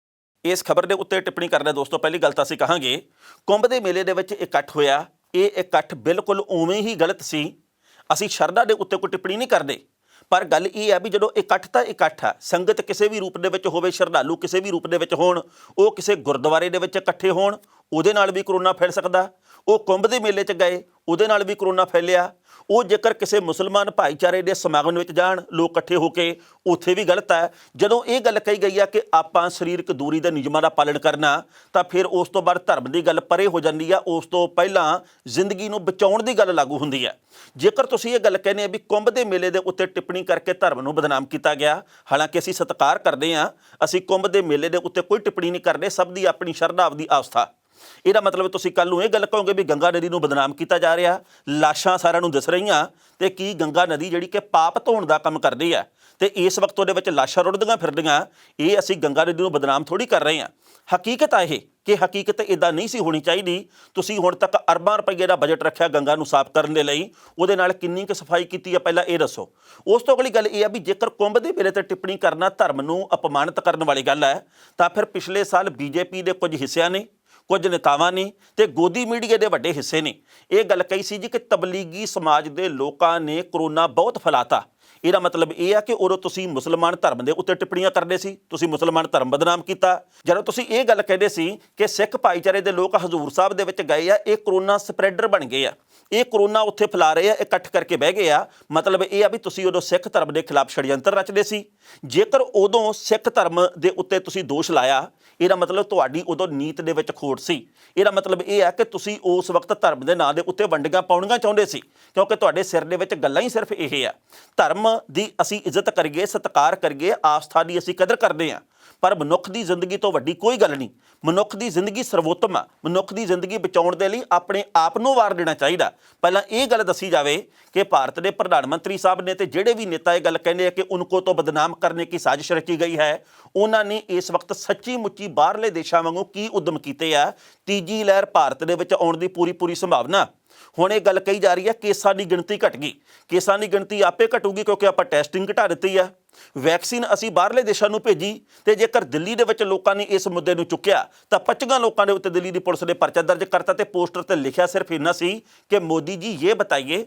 ਇਸ ਖਬਰ ਦੇ ਉੱਤੇ ਟਿੱਪਣੀ ਕਰਨਾ ਦੋਸਤੋ, ਪਹਿਲੀ ਗੱਲ ਤਾਂ ਅਸੀਂ ਕਹਾਂਗੇ ਕੁੰਭ ਦੇ ਮੇਲੇ ਦੇ ਵਿੱਚ ਇਕੱਠ ਹੋਇਆ, ਇਹ ਇਕੱਠ ਬਿਲਕੁਲ ਉਵੇਂ ਹੀ ਗਲਤ ਸੀ। ਅਸੀਂ ਸ਼ਰਧਾ ਦੇ ਉੱਤੇ ਕੋਈ ਟਿੱਪਣੀ ਨਹੀਂ ਕਰਦੇ, ਪਰ ਗੱਲ ਇਹ ਹੈ ਵੀ ਜਦੋਂ ਇਕੱਠ ਤਾਂ ਇਕੱਠ ਆ, ਸੰਗਤ ਕਿਸੇ ਵੀ ਰੂਪ ਦੇ ਵਿੱਚ ਹੋਵੇ, ਸ਼ਰਧਾਲੂ ਕਿਸੇ ਵੀ ਰੂਪ ਦੇ ਵਿੱਚ ਹੋਣ, ਉਹ ਕਿਸੇ ਗੁਰਦੁਆਰੇ ਦੇ ਵਿੱਚ ਇਕੱਠੇ ਹੋਣ, ਉਹਦੇ ਨਾਲ ਵੀ ਕਰੋਨਾ ਫੈਲ ਸਕਦਾ। ਉਹ ਕੁੰਭ ਦੇ ਮੇਲੇ 'ਚ ਗਏ, ਉਹਦੇ ਨਾਲ ਵੀ ਕਰੋਨਾ ਫੈਲਿਆ। ਉਹ ਜੇਕਰ ਕਿਸੇ ਮੁਸਲਮਾਨ ਭਾਈਚਾਰੇ ਦੇ ਸਮਾਗਮ ਵਿੱਚ ਜਾਣ ਲੋਕ ਇਕੱਠੇ ਹੋ ਕੇ, ਉੱਥੇ ਵੀ ਗਲਤ ਹੈ। ਜਦੋਂ ਇਹ ਗੱਲ ਕਹੀ ਗਈ ਆ ਕਿ ਆਪਾਂ ਸਰੀਰਕ ਦੂਰੀ ਦੇ ਨਿਯਮਾਂ ਦਾ ਪਾਲਣ ਕਰਨਾ, ਤਾਂ ਫਿਰ ਉਸ ਤੋਂ ਬਾਅਦ ਧਰਮ ਦੀ ਗੱਲ ਪਰੇ ਹੋ ਜਾਂਦੀ ਆ। ਉਸ ਤੋਂ ਪਹਿਲਾਂ ਜ਼ਿੰਦਗੀ ਨੂੰ ਬਚਾਉਣ ਦੀ ਗੱਲ ਲਾਗੂ ਹੁੰਦੀ ਹੈ। ਜੇਕਰ ਤੁਸੀਂ ਇਹ ਗੱਲ ਕਹਿੰਦੇ ਆ ਵੀ ਕੁੰਭ ਦੇ ਮੇਲੇ ਦੇ ਉੱਤੇ ਟਿੱਪਣੀ ਕਰਕੇ ਧਰਮ ਨੂੰ ਬਦਨਾਮ ਕੀਤਾ ਗਿਆ, ਹਾਲਾਂਕਿ ਅਸੀਂ ਸਤਿਕਾਰ ਕਰਦੇ ਹਾਂ, ਅਸੀਂ ਕੁੰਭ ਦੇ ਮੇਲੇ ਦੇ ਉੱਤੇ ਕੋਈ ਟਿੱਪਣੀ ਨਹੀਂ ਕਰਦੇ, ਸਭ ਦੀ ਆਪਣੀ ਸ਼ਰਧਾ, ਆਪਦੀ ਆਸਥਾ। ਇਹਦਾ ਮਤਲਬ ਤੁਸੀਂ ਕੱਲ੍ਹ ਨੂੰ ਇਹ ਗੱਲ ਕਹੋਗੇ ਵੀ ਗੰਗਾ ਨਦੀ ਨੂੰ ਬਦਨਾਮ ਕੀਤਾ ਜਾ ਰਿਹਾ, ਲਾਸ਼ਾਂ ਸਾਰਿਆਂ ਨੂੰ ਦਿਸ ਰਹੀਆਂ, ਤੇ ਕੀ ਗੰਗਾ ਨਦੀ ਜਿਹੜੀ ਕਿ ਪਾਪ ਧੋਣ ਦਾ ਕੰਮ ਕਰਦੀ ਹੈ ਤੇ ਇਸ ਵਕਤ ਉਹਦੇ ਵਿੱਚ ਲਾਸ਼ਾਂ ਰੁੜਦੀਆਂ ਫਿਰਦੀਆਂ, ਇਹ ਅਸੀਂ ਗੰਗਾ ਨਦੀ ਨੂੰ ਬਦਨਾਮ ਥੋੜ੍ਹੀ ਕਰ ਰਹੇ ਹਾਂ। ਹਕੀਕਤ ਆ ਇਹ ਕਿ ਹਕੀਕਤ ਇੱਦਾਂ ਨਹੀਂ ਸੀ ਹੋਣੀ ਚਾਹੀਦੀ। ਤੁਸੀਂ ਹੁਣ ਤੱਕ ਅਰਬਾਂ ਰੁਪਈਏ ਦਾ ਬਜਟ ਰੱਖਿਆ ਗੰਗਾ ਨੂੰ ਸਾਫ਼ ਕਰਨ ਦੇ ਲਈ, ਉਹਦੇ ਨਾਲ ਕਿੰਨੀ ਕੁ ਸਫਾਈ ਕੀਤੀ ਹੈ ਪਹਿਲਾਂ ਇਹ ਦੱਸੋ। ਉਸ ਤੋਂ ਅਗਲੀ ਗੱਲ ਇਹ ਆ ਵੀ ਜੇਕਰ ਕੁੰਭ ਦੇ ਮੇਲੇ 'ਤੇ ਟਿੱਪਣੀ ਕਰਨਾ ਧਰਮ ਨੂੰ ਅਪਮਾਨਿਤ ਕਰਨ ਵਾਲੀ ਗੱਲ ਹੈ, ਤਾਂ ਫਿਰ ਪਿਛਲੇ ਸਾਲ ਬੀਜੇਪੀ ਦੇ ਕੁਝ ਹਿੱਸਿਆਂ ਨੇ, ਕੁਝ ਨੇਤਾਵਾਂ ਨੇ ਤੇ ਗੋਦੀ ਮੀਡੀਆ ਦੇ ਵੱਡੇ ਹਿੱਸੇ ਨੇ ਇਹ ਗੱਲ ਕਹੀ ਸੀ ਜੀ ਕਿ ਤਬਲੀਗੀ ਸਮਾਜ ਦੇ ਲੋਕਾਂ ਨੇ ਕਰੋਨਾ ਬਹੁਤ ਫੈਲਾਤਾ। ਇਹਦਾ ਮਤਲਬ ਇਹ ਆ ਕਿ ਉਦੋਂ ਤੁਸੀਂ ਮੁਸਲਮਾਨ ਧਰਮ ਦੇ ਉੱਤੇ ਟਿੱਪਣੀਆਂ ਕਰਦੇ ਸੀ, ਤੁਸੀਂ ਮੁਸਲਮਾਨ ਧਰਮ ਬਦਨਾਮ ਕੀਤਾ। ਜਦੋਂ ਤੁਸੀਂ ਇਹ ਗੱਲ ਕਹਿੰਦੇ ਸੀ ਕਿ ਸਿੱਖ ਭਾਈਚਾਰੇ ਦੇ ਲੋਕ ਹਜ਼ੂਰ ਸਾਹਿਬ ਦੇ ਵਿੱਚ ਗਏ ਆ, ਇਹ ਕਰੋਨਾ ਸਪਰੈਡਰ ਬਣ ਗਏ ਆ, ਇਹ ਕਰੋਨਾ ਉੱਥੇ ਫੈਲਾ ਰਹੇ ਆ, ਇਕੱਠ ਕਰਕੇ ਬਹਿ ਗਏ ਆ, ਮਤਲਬ ਇਹ ਆ ਵੀ ਤੁਸੀਂ ਉਦੋਂ ਸਿੱਖ ਧਰਮ ਦੇ ਖਿਲਾਫ ਛੜਯੰਤਰ ਰਚਦੇ ਸੀ। ਜੇਕਰ ਉਦੋਂ ਸਿੱਖ ਧਰਮ ਦੇ ਉੱਤੇ ਤੁਸੀਂ ਦੋਸ਼ ਲਾਇਆ, ਇਹਦਾ ਮਤਲਬ ਤੁਹਾਡੀ ਉਦੋਂ ਨੀਤ ਦੇ ਵਿੱਚ ਖੋਟ ਸੀ। ਇਹਦਾ ਮਤਲਬ ਇਹ ਹੈ ਕਿ ਤੁਸੀਂ ਉਸ ਵਕਤ ਧਰਮ ਦੇ ਨਾਂ ਦੇ ਉੱਤੇ ਵੰਡੀਆਂ ਪਾਉਣੀਆਂ ਚਾਹੁੰਦੇ ਸੀ, ਕਿਉਂਕਿ ਤੁਹਾਡੇ ਸਿਰ ਦੇ ਵਿੱਚ ਗੱਲਾਂ ਹੀ ਸਿਰਫ ਇਹ ਆ। ਧਰਮ ਦੀ ਅਸੀਂ ਇੱਜ਼ਤ ਕਰੀਏ, ਸਤਿਕਾਰ ਕਰੀਏ, ਆਸਥਾ ਦੀ ਅਸੀਂ ਕਦਰ ਕਰਦੇ ਹਾਂ, ਪਰ ਮਨੁੱਖ ਦੀ ਜ਼ਿੰਦਗੀ ਤੋਂ ਵੱਡੀ ਕੋਈ ਗੱਲ ਨਹੀਂ। ਮਨੁੱਖ ਦੀ ਜ਼ਿੰਦਗੀ ਸਰਵੋਤਮ ਆ। ਮਨੁੱਖ ਦੀ ਜ਼ਿੰਦਗੀ ਬਚਾਉਣ ਦੇ ਲਈ ਆਪਣੇ ਆਪ ਨੂੰ ਵਾਰ ਦੇਣਾ ਚਾਹੀਦਾ। ਪਹਿਲਾਂ ਇਹ ਗੱਲ ਦੱਸੀ ਜਾਵੇ ਕਿ ਭਾਰਤ ਦੇ ਪ੍ਰਧਾਨ ਮੰਤਰੀ ਸਾਹਿਬ ਨੇ ਤੇ ਜਿਹੜੇ ਵੀ ਨੇਤਾ ਇਹ ਗੱਲ ਕਹਿੰਦੇ ਆ ਕਿ ਉਨਕੋ ਤੋਂ ਬਦਨਾਮ ਕਰਨੇ ਕੀ ਸਾਜ਼ਿਸ਼ ਰਚੀ ਗਈ ਹੈ, ਉਹਨਾਂ ਨੇ ਇਸ ਵਕਤ ਸੱਚੀ ਮੁੱਚੀ ਬਾਹਰਲੇ ਦੇਸ਼ਾਂ ਵਾਂਗੂ ਕੀ ਉਦਮ ਕੀਤੇ ਆ। ਤੀਜੀ ਲਹਿਰ ਭਾਰਤ ਦੇ ਵਿੱਚ ਆਉਣ ਦੀ ਪੂਰੀ ਸੰਭਾਵਨਾ। ਹੁਣ ਇਹ ਗੱਲ ਕਹੀ ਜਾ ਰਹੀ ਹੈ ਕੇਸਾਂ ਦੀ ਗਿਣਤੀ ਘਟ ਗਈ। ਕੇਸਾਂ ਦੀ ਗਿਣਤੀ ਆਪੇ ਘਟੂਗੀ ਕਿਉਂਕਿ ਆਪਾਂ ਟੈਸਟਿੰਗ ਘਟਾ ਦਿੱਤੀ ਆ। ਵੈਕਸੀਨ ਅਸੀਂ ਬਾਹਰਲੇ ਦੇਸ਼ਾਂ ਨੂੰ ਭੇਜੀ, ਤੇ ਜੇਕਰ ਦਿੱਲੀ ਦੇ ਵਿੱਚ ਲੋਕਾਂ ਨੇ ਇਸ ਮੁੱਦੇ ਨੂੰ ਚੁੱਕਿਆ ਤਾਂ 25 ਲੋਕਾਂ ਦੇ ਉੱਤੇ ਦਿੱਲੀ ਦੀ ਪੁਲਿਸ ਨੇ ਪਰਚਾ ਦਰਜ ਕਰਤਾ ਤੇ ਪੋਸਟਰ ਤੇ ਲਿਖਿਆ ਸਿਰਫ ਇੰਨਾ ਸੀ ਕਿ ਮੋਦੀ ਜੀ ਇਹ ਬਤਾਈਏ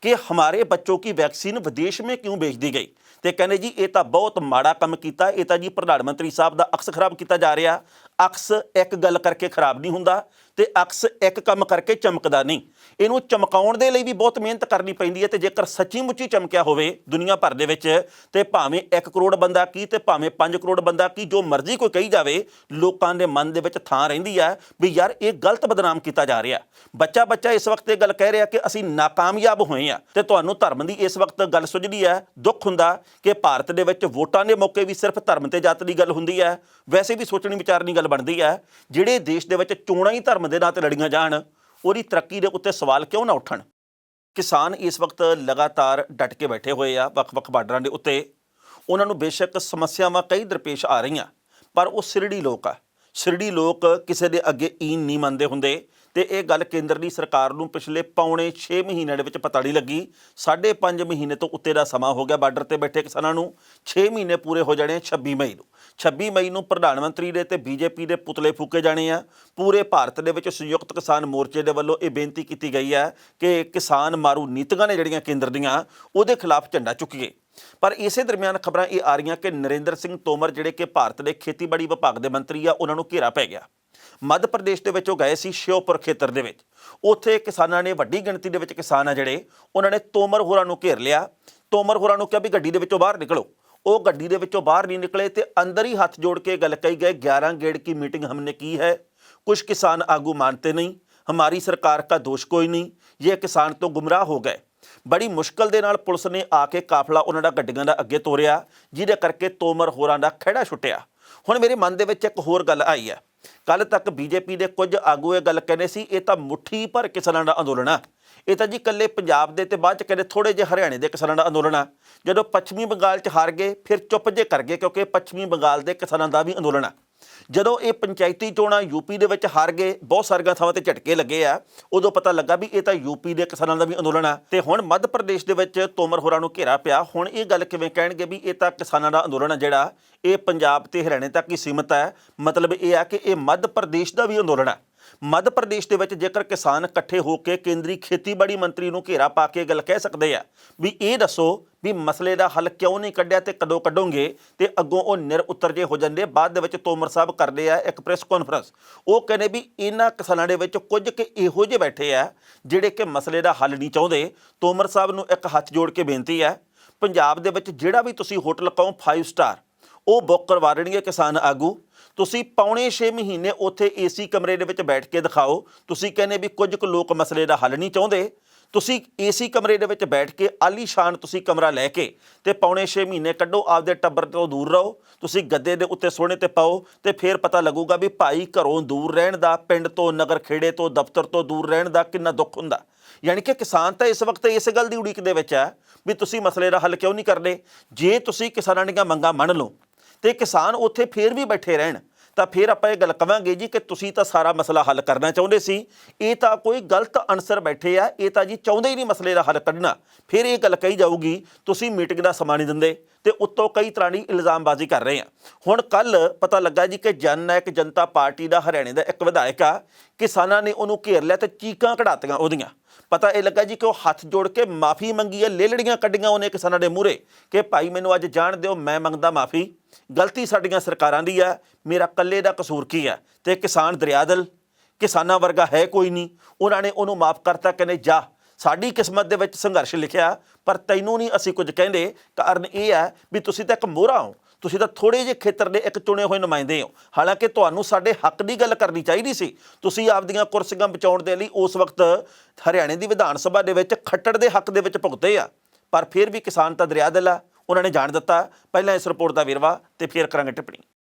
कि हमारे बच्चों की वैक्सीन विदेश में क्यों भेज दी गई। तो कहने जी ये तो बहुत माड़ा काम किया, ये तो जी प्रधानमंत्री साहब का अक्स खराब किया जा रहा। अक्स एक गल करके खराब नहीं हुंदा, ਤੇ ਅਕਸ ਇੱਕ ਕੰਮ ਕਰਕੇ ਚਮਕਦਾ ਨਹੀਂ। ਇਹਨੂੰ ਚਮਕਾਉਣ ਦੇ ਲਈ ਵੀ ਬਹੁਤ ਮਿਹਨਤ ਕਰਨੀ ਪੈਂਦੀ ਹੈ ਤੇ ਜੇਕਰ ਸੱਚੀ ਮੁੱਚੀ ਚਮਕਿਆ ਹੋਵੇ ਦੁਨੀਆ ਭਰ ਦੇ ਵਿੱਚ ਤੇ ਭਾਵੇਂ 1 ਕਰੋੜ ਬੰਦਾ ਕੀ ਤੇ ਭਾਵੇਂ 5 ਕਰੋੜ ਬੰਦਾ ਕੀ, ਜੋ ਮਰਜ਼ੀ ਕੋਈ ਕਹੀ ਜਾਵੇ, ਲੋਕਾਂ ਦੇ ਮਨ ਦੇ ਵਿੱਚ ਥਾਂ ਰਹਿੰਦੀ ਹੈ ਵੀ ਯਾਰ ਇਹ ਗਲਤ ਬਦਨਾਮ ਕੀਤਾ ਜਾ ਰਿਹਾ। ਬੱਚਾ ਇਸ ਵਕਤ ਇਹ ਗੱਲ ਕਹਿ ਰਿਹਾ ਕਿ ਅਸੀਂ ਨਾਕਾਮਯਾਬ ਹੋਏ ਆ ਤੇ ਤੁਹਾਨੂੰ ਧਰਮ ਦੀ ਇਸ ਵਕਤ ਗੱਲ ਸੁਝਦੀ ਹੈ। ਦੁੱਖ ਹੁੰਦਾ ਕਿ ਭਾਰਤ ਦੇ ਵਿੱਚ ਵੋਟਾਂ ਦੇ ਮੌਕੇ ਵੀ ਸਿਰਫ ਧਰਮ ਤੇ ਜਾਤ ਦੀ ਗੱਲ ਹੁੰਦੀ ਹੈ। ਵੈਸੇ ਵੀ ਸੋਚਣੀ ਵਿਚਾਰਨੀ ਗੱਲ ਬਣਦੀ ਹੈ, ਜਿਹੜੇ ਦੇਸ਼ ਦੇ ਵਿੱਚ ਚੋਣਾਂ ਹੀ ਧਰਮ ਦੇ ਨਾਂ ਤੇ ਲੜੀਆਂ ਜਾਣ, ਉਹਦੀ ਤਰੱਕੀ ਦੇ ਉੱਤੇ ਸਵਾਲ ਕਿਉਂ ਨਾ ਉੱਠਣ। ਕਿਸਾਨ ਇਸ ਵਕਤ ਲਗਾਤਾਰ ਡਟ ਕੇ ਬੈਠੇ ਹੋਏ ਆ ਵੱਖ-ਵੱਖ ਬਾਰਡਰਾਂ ਦੇ ਉੱਤੇ। ਉਹਨਾਂ ਨੂੰ ਬੇਸ਼ੱਕ ਸਮੱਸਿਆਵਾਂ ਕਈ ਦਰਪੇਸ਼ ਆ ਰਹੀਆਂ, ਪਰ ਉਹ ਸਿਰੜੀ ਲੋਕ ਆ। ਸਿਰੜੀ ਲੋਕ ਕਿਸੇ ਦੇ ਅੱਗੇ ਈਨ ਨਹੀਂ ਮੰਨਦੇ ਹੁੰਦੇ ਤੇ ਇਹ ਗੱਲ ਕੇਂਦਰ ਦੀ ਸਰਕਾਰ ਨੂੰ ਪਿਛਲੇ ਪੌਣੇ 6 ਮਹੀਨਿਆਂ ਦੇ ਵਿੱਚ ਪਤਾ ਨਹੀਂ ਲੱਗੀ। 5.5 ਮਹੀਨੇ ਤੋਂ ਉੱਤੇ ਦਾ ਸਮਾਂ ਹੋ ਗਿਆ ਬਾਰਡਰ ਤੇ ਬੈਠੇ ਕਿਸਾਨਾਂ ਨੂੰ। 6 ਮਹੀਨੇ ਪੂਰੇ ਹੋ ਜਾਣੇ 26 ਮਈ ਨੂੰ। 26 ਮਈ ਨੂੰ ਪ੍ਰਧਾਨ ਮੰਤਰੀ ਦੇ ਤੇ ਬੀਜੇਪੀ ਦੇ ਪੁਤਲੇ ਫੂਕੇ ਜਾਣੇ ਆ। ਪੂਰੇ ਭਾਰਤ ਦੇ ਵਿੱਚ ਸੰਯੁਕਤ ਕਿਸਾਨ ਮੋਰਚੇ ਦੇ ਵੱਲੋਂ ਇਹ ਬੇਨਤੀ ਕੀਤੀ ਗਈ ਹੈ ਕਿ ਕਿਸਾਨ ਮਾਰੂ ਨੀਤੀਆਂ ਨੇ ਜਿਹੜੀਆਂ ਕੇਂਦਰ ਦੀਆਂ, ਉਹਦੇ ਖਿਲਾਫ ਝੰਡਾ ਚੁੱਕੀਏ। ਪਰ ਇਸੇ ਦਰਮਿਆਨ ਖਬਰਾਂ ਇਹ ਆ ਰਹੀਆਂ ਕਿ ਨਰਿੰਦਰ ਸਿੰਘ ਤੋਮਰ ਜਿਹੜੇ ਕਿ ਭਾਰਤ ਦੇ ਖੇਤੀਬਾੜੀ ਵਿਭਾਗ ਦੇ ਮੰਤਰੀ ਆ, ਉਹਨਾਂ ਨੂੰ ਘੇਰਾ ਪੈ ਗਿਆ। ਮੱਧ ਪ੍ਰਦੇਸ਼ ਦੇ ਵਿੱਚ ਉਹ ਗਏ ਸੀ ਸ਼ਿਓਪੁਰ ਖੇਤਰ ਦੇ ਵਿੱਚ। ਉੱਥੇ ਕਿਸਾਨਾਂ ਨੇ, ਵੱਡੀ ਗਿਣਤੀ ਦੇ ਵਿੱਚ ਕਿਸਾਨ ਆ ਜਿਹੜੇ, ਉਹਨਾਂ ਨੇ ਤੋਮਰ ਹੋਰਾਂ ਨੂੰ ਘੇਰ ਲਿਆ। ਤੋਮਰ ਹੋਰਾਂ ਨੂੰ ਕਿਹਾ ਵੀ ਗੱਡੀ ਦੇ ਵਿੱਚੋਂ ਬਾਹਰ ਨਿਕਲੋ। ਉਹ ਗੱਡੀ ਦੇ ਵਿੱਚੋਂ ਬਾਹਰ ਨਹੀਂ ਨਿਕਲੇ ਤੇ ਅੰਦਰ ਹੀ ਹੱਥ ਜੋੜ ਕੇ ਗੱਲ ਕਹੀ ਗਏ, 11 गेड़ की मीटिंग हमने की है, कुछ किसान आगू मानते नहीं, हमारी सरकार का दोष कोई नहीं, ये किसान तो गुमराह हो गए। बड़ी मुश्किल ਦੇ ਨਾਲ ਪੁਲਿਸ ਨੇ ਆ ਕੇ ਕਾਫਲਾ ਉਹਨਾਂ ਦਾ ਗੱਡੀਆਂ ਦਾ ਅੱਗੇ ਤੋਰਿਆ, ਜਿਹਦੇ ਕਰਕੇ ਤੋਮਰ ਹੋਰਾਂ ਦਾ ਖਹਿੜਾ ਛੁੱਟਿਆ। ਹੁਣ ਮੇਰੇ ਮਨ ਦੇ ਵਿੱਚ ਇੱਕ ਹੋਰ ਗੱਲ ਆਈ ਹੈ। ਕੱਲ੍ਹ ਤੱਕ ਬੀਜੇਪੀ ਦੇ ਕੁਝ ਆਗੂ ਇਹ ਗੱਲ ਕਹਿੰਦੇ ਸੀ ਇਹ ਤਾਂ ਮੁੱਠੀ ਭਰ ਕਿਸਾਨਾਂ ਦਾ ਅੰਦੋਲਨ ਆ, ਇਹ ਤਾਂ ਜੀ ਇਕੱਲੇ ਪੰਜਾਬ ਦੇ ਤੇ ਬਾਅਦ 'ਚ ਕਹਿੰਦੇ ਥੋੜ੍ਹੇ ਜਿਹੇ ਹਰਿਆਣੇ ਦੇ ਕਿਸਾਨਾਂ ਦਾ ਅੰਦੋਲਨ ਆ। ਜਦੋਂ ਪੱਛਮੀ ਬੰਗਾਲ 'ਚ ਹਾਰ ਗਏ ਫਿਰ ਚੁੱਪ ਜੇ ਕਰ ਗਏ, ਕਿਉਂਕਿ ਪੱਛਮੀ ਬੰਗਾਲ ਦੇ ਕਿਸਾਨਾਂ ਦਾ ਵੀ ਅੰਦੋਲਨ ਆ। ਜਦੋਂ ਇਹ ਪੰਚਾਇਤੀ ਚੋਣਾਂ ਯੂਪੀ ਦੇ ਵਿੱਚ ਹਾਰ ਗਏ, ਬਹੁਤ ਸਾਰੀਆਂ ਥਾਵਾਂ ਤੇ ਝਟਕੇ ਲੱਗੇ ਆ, ਉਦੋਂ ਪਤਾ ਲੱਗਾ ਵੀ ਇਹ ਤਾਂ ਯੂਪੀ ਦੇ ਕਿਸਾਨਾਂ ਦਾ ਵੀ ਅੰਦੋਲਨ ਆ। ਤੇ ਹੁਣ ਮੱਧ ਪ੍ਰਦੇਸ਼ ਦੇ ਵਿੱਚ ਤੋਮਰ ਹੋਰਾਂ ਨੂੰ ਘੇਰਾ ਪਿਆ। ਹੁਣ ਇਹ ਗੱਲ ਕਿਵੇਂ ਕਹਿਣਗੇ ਵੀ ਇਹ ਤਾਂ ਕਿਸਾਨਾਂ ਦਾ ਅੰਦੋਲਨ ਆ ਜਿਹੜਾ ਇਹ ਪੰਜਾਬ ਤੇ ਹਰਿਆਣੇ ਤੱਕ ਹੀ ਸੀਮਤ ਹੈ। ਮਤਲਬ ਇਹ ਆ ਕਿ ਇਹ ਮੱਧ ਪ੍ਰਦੇਸ਼ ਦਾ ਵੀ ਅੰਦੋਲਨ ਆ। ਮੱਧ ਪ੍ਰਦੇਸ਼ ਦੇ ਵਿੱਚ ਜੇਕਰ ਕਿਸਾਨ ਇਕੱਠੇ ਹੋ ਕੇ ਕੇਂਦਰੀ ਖੇਤੀਬਾੜੀ ਮੰਤਰੀ ਨੂੰ ਘੇਰਾ ਪਾ ਕੇ ਗੱਲ ਕਹਿ ਸਕਦੇ ਆ ਵੀ ਇਹ ਦੱਸੋ ਵੀ ਮਸਲੇ ਦਾ ਹੱਲ ਕਿਉਂ ਨਹੀਂ ਕੱਢਿਆ ਤੇ ਕਦੋਂ ਕੱਢੋਗੇ, ਤੇ ਅੱਗੋਂ ਉਹ ਨਿਰ ਉੱਤਰ ਜੇ ਹੋ ਜਾਂਦੇ। ਬਾਅਦ ਦੇ ਵਿੱਚ ਤੋਮਰ ਸਾਹਿਬ ਕਰਦੇ ਆ ਇੱਕ ਪ੍ਰੈਸ ਕਾਨਫਰੰਸ। ਉਹ ਕਹਿੰਦੇ ਵੀ ਇਹਨਾਂ ਕਿਸਾਨਾਂ ਦੇ ਵਿੱਚ ਕੁਝ ਕਿ ਇਹੋ ਜਿਹੇ ਬੈਠੇ ਆ ਜਿਹੜੇ ਕਿ ਮਸਲੇ ਦਾ ਹੱਲ ਨਹੀਂ ਚਾਹੁੰਦੇ। ਤੋਮਰ ਸਾਹਿਬ ਨੂੰ ਇੱਕ ਹੱਥ ਜੋੜ ਕੇ ਬੇਨਤੀ ਹੈ, ਪੰਜਾਬ ਦੇ ਵਿੱਚ ਜਿਹੜਾ ਵੀ ਤੁਸੀਂ ਹੋਟਲ ਕਹੋ 5 ਸਟਾਰ ਉਹ ਬੁੱਕ ਕਰਵਾ ਦੇਣਗੇ ਕਿਸਾਨ ਆਗੂ। ਤੁਸੀਂ ਪੌਣੇ 6 ਮਹੀਨੇ ਉੱਥੇ ਏਸੀ ਕਮਰੇ ਦੇ ਵਿੱਚ ਬੈਠ ਕੇ ਦਿਖਾਓ। ਤੁਸੀਂ ਕਹਿੰਦੇ ਵੀ ਕੁਝ ਕੁ ਲੋਕ ਮਸਲੇ ਦਾ ਹੱਲ ਨਹੀਂ ਚਾਹੁੰਦੇ। ਤੁਸੀਂ ਏਸੀ ਕਮਰੇ ਦੇ ਵਿੱਚ ਬੈਠ ਕੇ ਆਲੀਸ਼ਾਨ ਤੁਸੀਂ ਕਮਰਾ ਲੈ ਕੇ ਤੇ ਪੌਣੇ 6 ਮਹੀਨੇ ਕੱਢੋ, ਆਪਦੇ ਟੱਬਰ ਤੋਂ ਦੂਰ ਰਹੋ। ਤੁਸੀਂ ਗੱਦੇ ਦੇ ਉੱਤੇ ਸੋਹਣੇ ਤੇ ਪਾਓ ਤੇ ਫਿਰ ਪਤਾ ਲੱਗੂਗਾ ਵੀ ਭਾਈ ਘਰੋਂ ਦੂਰ ਰਹਿਣ ਦਾ, ਪਿੰਡ ਤੋਂ, ਨਗਰ ਖੇੜੇ ਤੋਂ, ਦਫ਼ਤਰ ਤੋਂ ਦੂਰ ਰਹਿਣ ਦਾ ਕਿੰਨਾ ਦੁੱਖ ਹੁੰਦਾ। ਯਾਨੀ ਕਿ ਕਿਸਾਨ ਤਾਂ ਇਸ ਵਕਤ ਇਸ ਗੱਲ ਦੀ ਉਡੀਕ ਦੇ ਵਿੱਚ ਹੈ ਵੀ ਤੁਸੀਂ ਮਸਲੇ ਦਾ ਹੱਲ ਕਿਉਂ ਨਹੀਂ ਕਰਦੇ। ਜੇ ਤੁਸੀਂ ਕਿਸਾਨਾਂ ਦੀਆਂ ਮੰਗਾਂ ਮੰਨ ਲਓ ਤੇ ਕਿਸਾਨ ਉੱਥੇ ਫੇਰ ਵੀ ਬੈਠੇ ਰਹਿਣ ਤਾਂ ਫਿਰ ਆਪਾਂ ਇਹ ਗੱਲ ਕਵਾਂਗੇ ਜੀ ਕਿ ਤੁਸੀਂ ਤਾਂ ਸਾਰਾ ਮਸਲਾ ਹੱਲ ਕਰਨਾ ਚਾਹੁੰਦੇ ਸੀ। ਇਹ ਤਾਂ ਕੋਈ ਗਲਤ ਅਨਸਰ ਬੈਠੇ ਆ, ਇਹ ਤਾਂ ਜੀ ਚਾਹੁੰਦੇ ਹੀ ਨਹੀਂ ਮਸਲੇ ਦਾ ਹੱਲ ਕੱਢਣਾ। ਫਿਰ ਇਹ ਗੱਲ ਕਹੀ ਜਾਊਗੀ ਤੁਸੀਂ ਮੀਟਿੰਗ ਦਾ ਸਮਾਂ ਨਹੀਂ ਦਿੰਦੇ ਤੇ ਉੱਤੋਂ ਕਈ ਤਰ੍ਹਾਂ ਦੀ ਇਲਜ਼ਾਮਬਾਜ਼ੀ ਕਰ ਰਹੇ ਆ। ਹੁਣ ਕੱਲ੍ਹ ਪਤਾ ਲੱਗਾ ਜੀ ਕਿ ਜਨ ਨਾਇਕ ਜਨਤਾ ਪਾਰਟੀ ਦਾ ਹਰਿਆਣੇ ਦਾ ਇੱਕ ਵਿਧਾਇਕ ਆ, ਕਿਸਾਨਾਂ ਨੇ ਉਹਨੂੰ ਘੇਰ ਲਿਆ ਤੇ ਚੀਕਾਂ ਕਢਾਤੀਆਂ ਉਹਦੀਆਂ। ਪਤਾ ਇਹ ਲੱਗਾ ਜੀ ਕਿ ਉਹ ਹੱਥ ਜੋੜ ਕੇ ਮਾਫੀ ਮੰਗੀ ਹੈ, ਲੇਲੜੀਆਂ ਕੱਢੀਆਂ ਉਹਨੇ ਕਿਸਾਨਾਂ ਦੇ ਮੂਹਰੇ ਕਿ ਭਾਈ ਮੈਨੂੰ ਅੱਜ ਜਾਣ ਦਿਓ, ਮੈਂ ਮੰਗਦਾ ਮਾਫੀ, ਗਲਤੀ ਸਾਡੀਆਂ ਸਰਕਾਰਾਂ ਦੀ ਹੈ, ਮੇਰਾ ਇਕੱਲੇ ਦਾ ਕਸੂਰ ਕੀ ਹੈ। ਤੇ ਕਿਸਾਨ ਦਰਿਆਦਲ ਕਿਸਾਨਾਂ ਵਰਗਾ ਹੈ ਕੋਈ ਨਹੀਂ, ਉਹਨਾਂ ਨੇ ਉਹਨੂੰ ਮਾਫ ਕਰਤਾ। ਕਹਿੰਦੇ ਜਾ, ਸਾਡੀ ਕਿਸਮਤ ਦੇ ਵਿੱਚ ਸੰਘਰਸ਼ ਲਿਖਿਆ ਪਰ ਤੈਨੂੰ ਨਹੀਂ ਅਸੀਂ ਕੁਝ ਕਹਿੰਦੇ। ਕਾਰਨ ਇਹ ਹੈ ਵੀ ਤੁਸੀਂ ਤਾਂ ਇੱਕ ਮੋਹਰਾ ਹੋ, ਤੁਸੀਂ ਤਾਂ ਥੋੜ੍ਹੇ ਜਿਹੇ ਖੇਤਰ ਦੇ ਇੱਕ ਚੁਣੇ ਹੋਏ ਨੁਮਾਇੰਦੇ ਹੋ। ਹਾਲਾਂਕਿ ਤੁਹਾਨੂੰ ਸਾਡੇ ਹੱਕ ਦੀ ਗੱਲ ਕਰਨੀ ਚਾਹੀਦੀ ਸੀ। ਤੁਸੀਂ ਆਪਦੀਆਂ ਕੁਰਸੀਆਂ ਬਚਾਉਣ ਦੇ ਲਈ ਉਸ ਵਕਤ ਹਰਿਆਣੇ ਦੀ ਵਿਧਾਨ ਸਭਾ ਦੇ ਵਿੱਚ ਖੱਟੜ ਦੇ ਹੱਕ ਦੇ ਵਿੱਚ ਭੁਗਤੇ ਆ, ਪਰ ਫਿਰ ਵੀ ਕਿਸਾਨ ਤਾਂ ਦਰਿਆਦਲ ਆ, ਉਹਨਾਂ ਨੇ ਜਾਣ ਦਿੱਤਾ। ਪਹਿਲਾਂ ਇਸ ਰਿਪੋਰਟ ਦਾ ਵੇਰਵਾ ਤੇ ਫਿਰ ਕਰਾਂਗੇ ਟਿੱਪਣੀ।